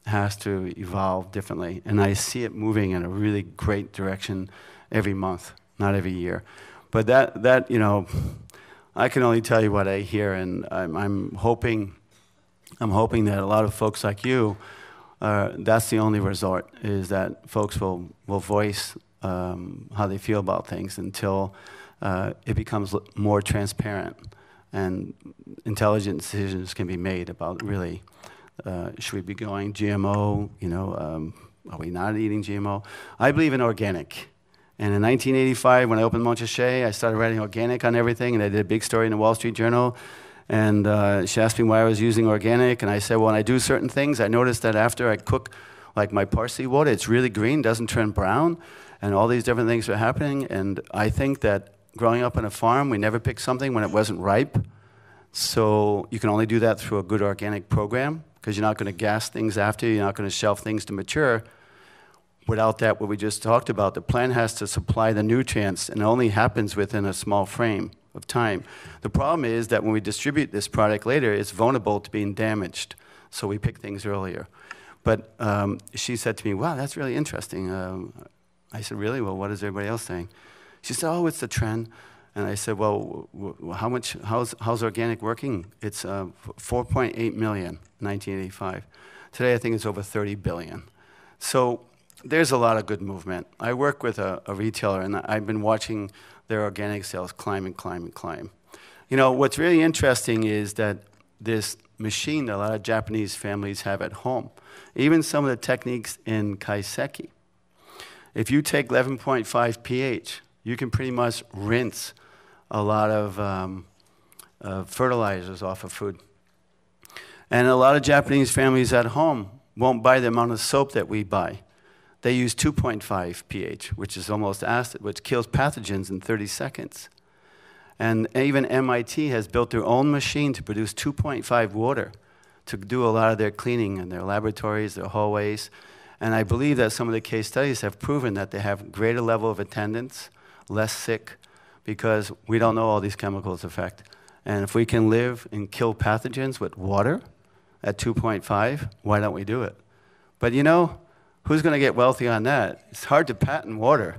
Speaker 1: has to evolve differently, and I see it moving in a really great direction every month, not every year. But that I can only tell you what I hear, and I'm hoping that a lot of folks like you, that's the only resort, is that folks will voice how they feel about things until it becomes more transparent and intelligent decisions can be made about really, should we be going GMO, are we not eating GMO? I believe in organic. And in 1985, when I opened Montrachet, I started writing organic on everything, and I did a big story in the Wall Street Journal. And she asked me why I was using organic, and I said, well, when I do certain things, I noticed that after I cook, like my parsley water, it's really green, doesn't turn brown, and all these different things are happening. And I think that growing up on a farm, we never picked something when it wasn't ripe. So you can only do that through a good organic program, because you're not going to gas things after, you're not going to shelf things to mature. Without that, what we just talked about, the plant has to supply the nutrients, and it only happens within a small frame of time. The problem is that when we distribute this product later, it's vulnerable to being damaged. So we pick things earlier. But she said to me, wow, that's really interesting. I said, really? Well, what is everybody else saying? She said, oh, it's the trend. And I said, well, how's organic working? It's 4.8 million in 1985. Today, I think it's over 30 billion. So there's a lot of good movement. I work with a retailer, and I've been watching their organic sales climb and climb and climb. You know, what's really interesting is that this machine that a lot of Japanese families have at home, even some of the techniques in Kaiseki, if you take 11.5 pH, you can pretty much rinse a lot of fertilizers off of food. And a lot of Japanese families at home won't buy the amount of soap that we buy. They use 2.5 pH, which is almost acid, which kills pathogens in 30 seconds. And even MIT has built their own machine to produce 2.5 water to do a lot of their cleaning in their laboratories, their hallways. And I believe that some of the case studies have proven that they have greater level of attendance, less sick, because we don't know all these chemicals affect. And if we can live and kill pathogens with water at 2.5, why don't we do it? But you know, who's going to get wealthy on that? It's hard to patent water.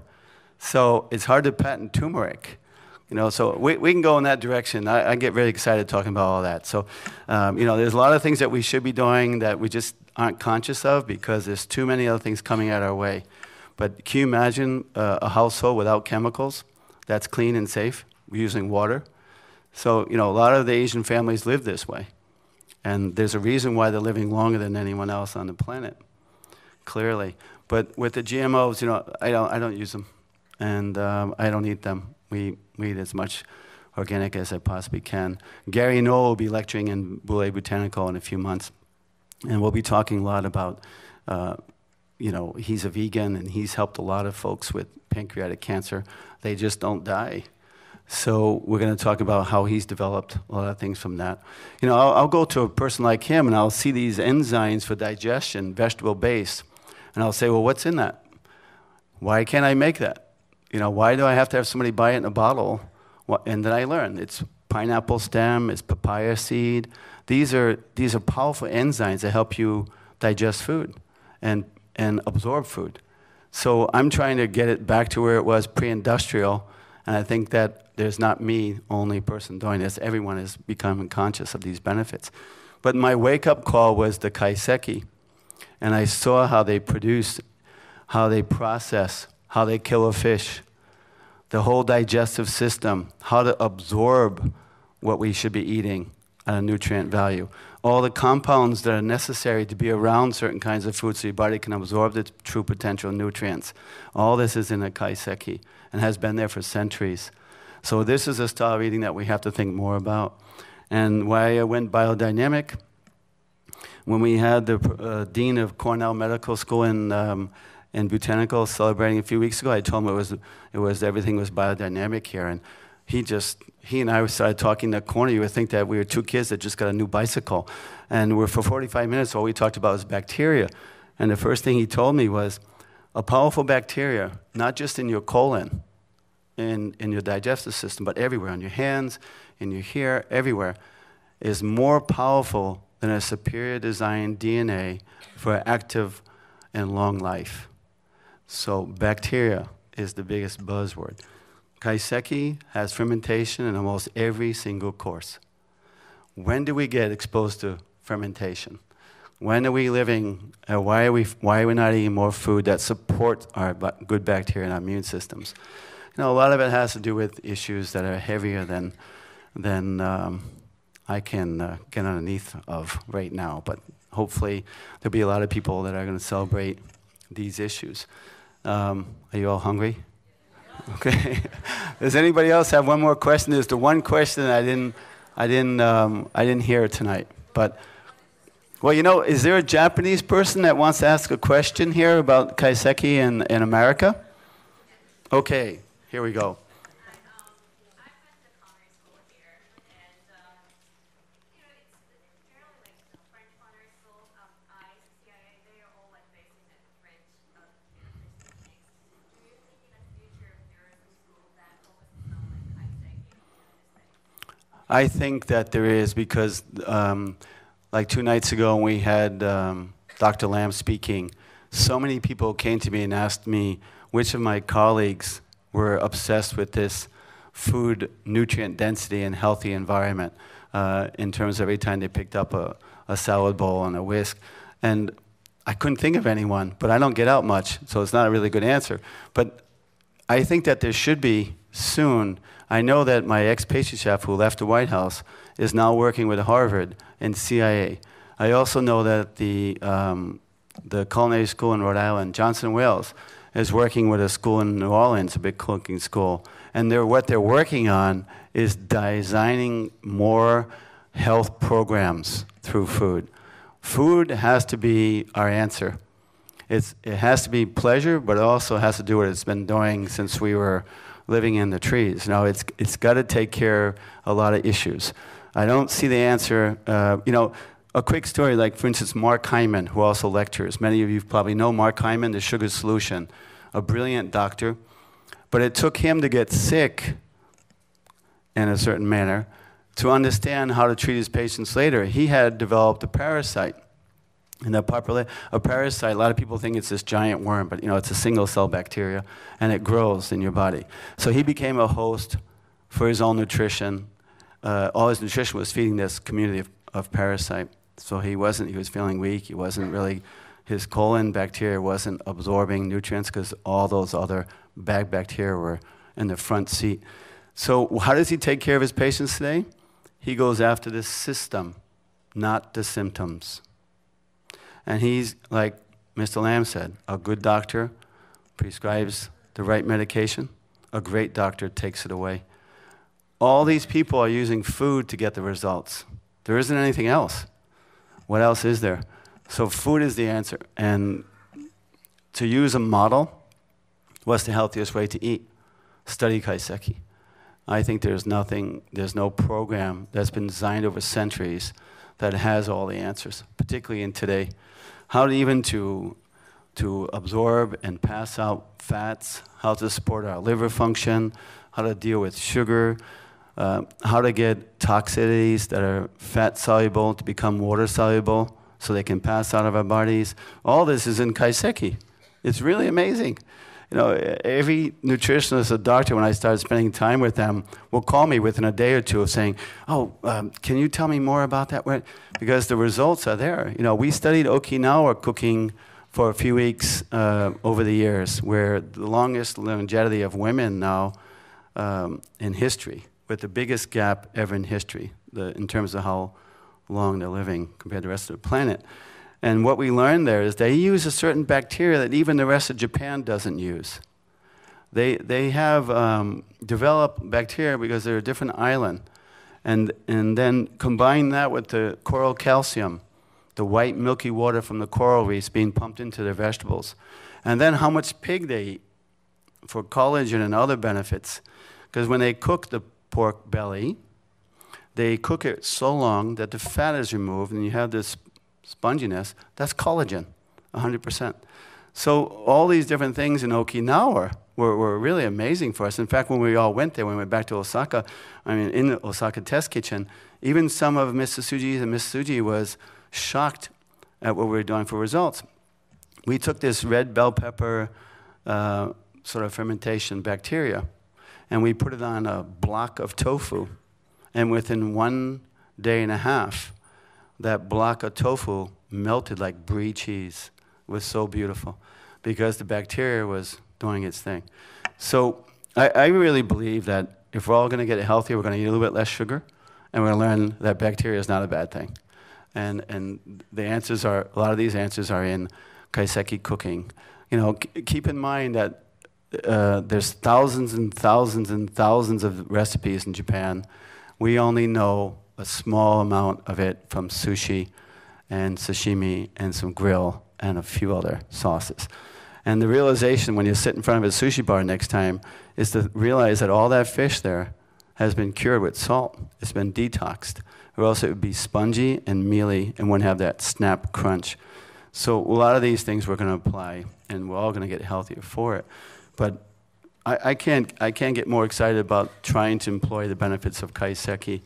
Speaker 1: So it's hard to patent turmeric. You know, so we can go in that direction. I get very excited talking about all that. So, you know, there's a lot of things that we should be doing that we just aren't conscious of because there's too many other things coming at our way. But can you imagine a household without chemicals that's clean and safe, using water? So, you know, a lot of the Asian families live this way. And there's a reason why they're living longer than anyone else on the planet, clearly. But with the GMOs, you know, I don't use them. And I don't eat them. We eat as much organic as I possibly can. Gary Noel will be lecturing in Bouley Botanical in a few months. And we'll be talking a lot about, you know, he's a vegan and he's helped a lot of folks with pancreatic cancer. They just don't die. So we're going to talk about how he's developed a lot of things from that. You know, I'll go to a person like him and I'll see these enzymes for digestion, vegetable-based, and I'll say, well, what's in that? Why can't I make that? You know, why do I have to have somebody buy it in a bottle? And then I learn it's pineapple stem, it's papaya seed. These are powerful enzymes that help you digest food and absorb food. So I'm trying to get it back to where it was pre-industrial, and I think that there's not me, only person doing this. Everyone is becoming conscious of these benefits. But my wake-up call was the Kaiseki, and I saw how they produce, how they process, how they kill a fish, the whole digestive system, how to absorb what we should be eating at a nutrient value. All the compounds that are necessary to be around certain kinds of food so your body can absorb the true potential nutrients. All this is in a Kaiseki and has been there for centuries. So this is a style of eating that we have to think more about. And why I went biodynamic, when we had the dean of Cornell Medical School in Botanical celebrating a few weeks ago, I told him it was everything was biodynamic here. And he and I started talking in the corner. You would think that we were two kids that just got a new bicycle. And for 45 minutes, all we talked about was bacteria. And the first thing he told me was, a powerful bacteria, not just in your colon, in your digestive system, but everywhere, on your hands, in your hair, everywhere, is more powerful than a superior designed DNA for active and long life. So bacteria is the biggest buzzword. Kaiseki has fermentation in almost every single course. When do we get exposed to fermentation? When are we living, why are we not eating more food that supports our good bacteria and our immune systems? You know, a lot of it has to do with issues that are heavier than I can get underneath of right now. But hopefully there'll be a lot of people that are going to celebrate these issues. Are you all hungry? Okay. Does anybody else have one more question? There's the one question I didn't hear tonight. But well, you know, is there a Japanese person that wants to ask a question here about Kaiseki in America? Okay, here we go. I think that there is because, like 2 nights ago when we had Dr. Lamb speaking, so many people came to me and asked me which of my colleagues were obsessed with this food nutrient density and healthy environment in terms of every time they picked up a salad bowl and a whisk. And I couldn't think of anyone, but I don't get out much, so it's not a really good answer. But I think that there should be soon. I know that my ex-pastry chef who left the White House is now working with Harvard and CIA. I also know that the culinary school in Rhode Island, Johnson Wales, is working with a school in New Orleans, a big cooking school. And what they're working on is designing more health programs through food. Food has to be our answer. It has to be pleasure, but it also has to do what it's been doing since we were living in the trees. It's got to take care of a lot of issues. I don't see the answer. A quick story, like for instance, Mark Hyman, who also lectures. Many of you probably know Mark Hyman, the sugar solution, a brilliant doctor. But it took him to get sick in a certain manner to understand how to treat his patients later. He had developed a parasite. And a parasite, a lot of people think it's this giant worm, but it's a single cell bacteria, and it grows in your body. So he became a host for his own nutrition. All his nutrition was feeding this community of parasite. So he was feeling weak. He wasn't really, his colon bacteria wasn't absorbing nutrients because all those other bad bacteria were in the front seat. So how does he take care of his patients today? He goes after the system, not the symptoms. And he's, like Mr. Lamb said, a good doctor prescribes the right medication. A great doctor takes it away. All these people are using food to get the results. There isn't anything else. What else is there? So food is the answer. And to use a model, what's the healthiest way to eat? Study Kaiseki. I think there's no program that's been designed over centuries that has all the answers, particularly in today. How to absorb and pass out fats, how to support our liver function, how to deal with sugar, how to get toxicities that are fat soluble to become water soluble so they can pass out of our bodies. All this is in Kaiseki. It's really amazing. Every nutritionist or doctor, when I start spending time with them, will call me within a day or two of saying, can you tell me more about that? Because the results are there. We studied Okinawa cooking for a few weeks over the years, where the longest longevity of women now in history, with the biggest gap ever in history, in terms of how long they're living compared to the rest of the planet. And what we learned there is they use a certain bacteria that even the rest of Japan doesn't use. They have developed bacteria because they're a different island. And then combine that with the coral calcium, the white milky water from the coral reefs being pumped into their vegetables. And then how much pig they eat for collagen and other benefits. Because when they cook the pork belly, they cook it so long that the fat is removed and you have this sponginess. That's collagen, 100%. So all these different things in Okinawa were really amazing for us. In fact, when we all went there, when we went back to Osaka, in the Osaka test kitchen, even some of Mr. Tsuji and Miss Tsuji was shocked at what we were doing for results. We took this red bell pepper sort of fermentation bacteria, and we put it on a block of tofu. And within 1 day and a half, that block of tofu melted like brie cheese. It was so beautiful because the bacteria was doing its thing. So I really believe that if we're all going to get healthier, we're going to eat a little bit less sugar, and we're going to learn that bacteria is not a bad thing. And the answers are, a lot of these answers are in Kaiseki cooking. Keep in mind that there's thousands and thousands and thousands of recipes in Japan. We only know a small amount of it from sushi and sashimi and some grill and a few other sauces. And the realization when you sit in front of a sushi bar next time is to realize that all that fish there has been cured with salt. It's been detoxed. Or else it would be spongy and mealy and wouldn't have that snap crunch. So a lot of these things we're going to apply, and we're all going to get healthier for it. But I can't get more excited about trying to employ the benefits of Kaiseki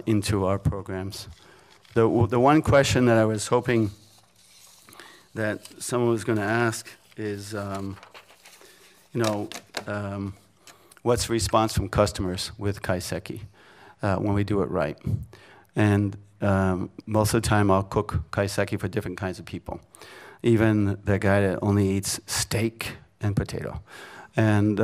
Speaker 1: into our programs. The one question that I was hoping that someone was going to ask is, what's the response from customers with Kaiseki when we do it right? And most of the time I'll cook Kaiseki for different kinds of people. even the guy that only eats steak and potato. And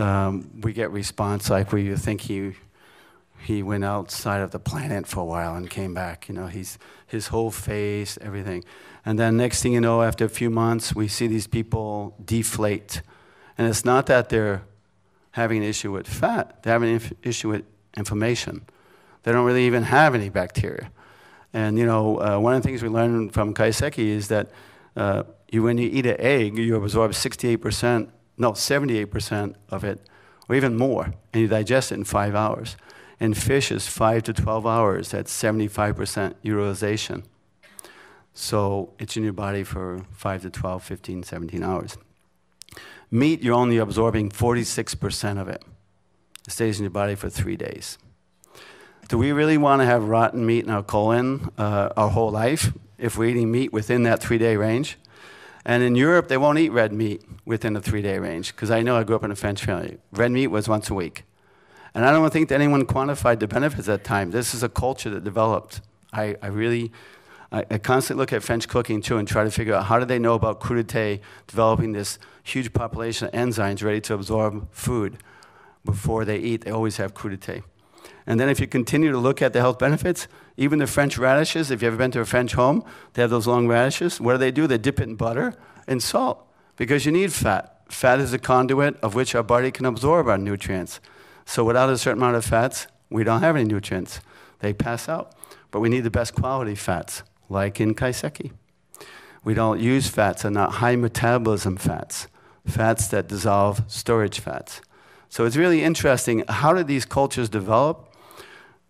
Speaker 1: we get response like where you think he went outside of the planet for a while and came back. You know, his whole face, everything. And then next thing you know, after a few months, we see these people deflate. And it's not that they're having an issue with fat. They're having an issue with inflammation. They don't really even have any bacteria. And, you know, one of the things we learned from Kaiseki is that when you eat an egg, you absorb 78% of it, or even more, and you digest it in 5 hours. And fish is 5 to 12 hours. That's 75% utilization. So it's in your body for 5 to 12, 15, 17 hours. Meat, you're only absorbing 46% of it. It stays in your body for 3 days. Do we really want to have rotten meat in our colon our whole life if we're eating meat within that 3-day range? And in Europe, they won't eat red meat within the 3-day range, because I know I grew up in a French family. Red meat was once a week. And I don't think that anyone quantified the benefits at that time. This is a culture that developed. I constantly look at French cooking, too, and try to figure out how did they know about crudité developing this huge population of enzymes ready to absorb food before they eat. They always have crudité. And then if you continue to look at the health benefits, even the French radishes, if you've ever been to a French home, they have those long radishes. What do? They dip it in butter and salt, because you need fat. Fat is a conduit of which our body can absorb our nutrients. So without a certain amount of fats, we don't have any nutrients. They pass out. But we need the best quality fats, like in Kaiseki. We don't use fats that are not high metabolism fats, fats that dissolve storage fats. So it's really interesting, how did these cultures develop?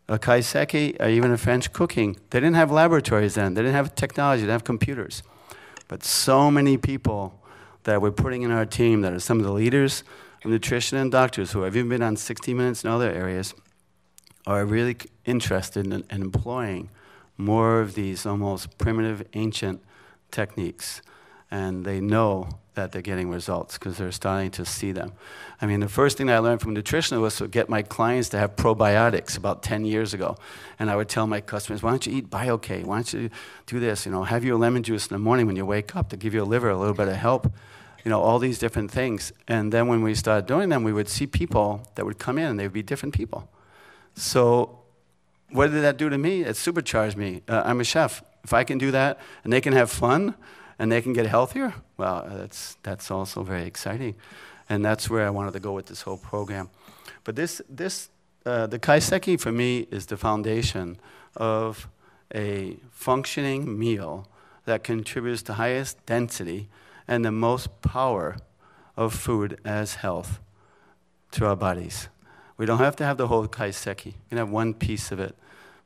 Speaker 1: A Kaiseki, or even a French cooking, they didn't have laboratories then. They didn't have technology, they didn't have computers. But so many people that we're putting in our team that are some of the leaders of nutrition and doctors who have even been on 60 Minutes and other areas are really interested in employing more of these almost primitive, ancient techniques. And they know that they're getting results because they're starting to see them. I mean, the first thing that I learned from a nutritionist was to get my clients to have probiotics about 10 years ago. And I would tell my customers, why don't you eat BioK? Why don't you do this? You know, have your lemon juice in the morning when you wake up to give your liver a little bit of help. You know, all these different things. And then when we started doing them, we would see people that would come in and they would be different people. So what did that do to me? It supercharged me. I'm a chef. If I can do that and they can have fun and they can get healthier, well, that's also very exciting. And that's where I wanted to go with this whole program. But the Kaiseki for me is the foundation of a functioning meal that contributes to highest density and the most power of food as health to our bodies. We don't have to have the whole Kaiseki. You can have one piece of it.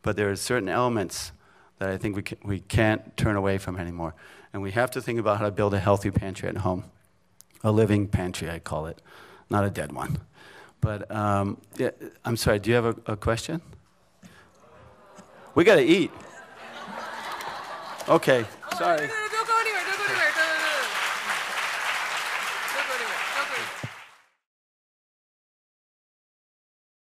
Speaker 1: But there are certain elements that I think we can't turn away from anymore. And we have to think about how to build a healthy pantry at home. A living pantry, I call it, not a dead one. But yeah, I'm sorry, do you have a question? We got to eat. Okay, sorry.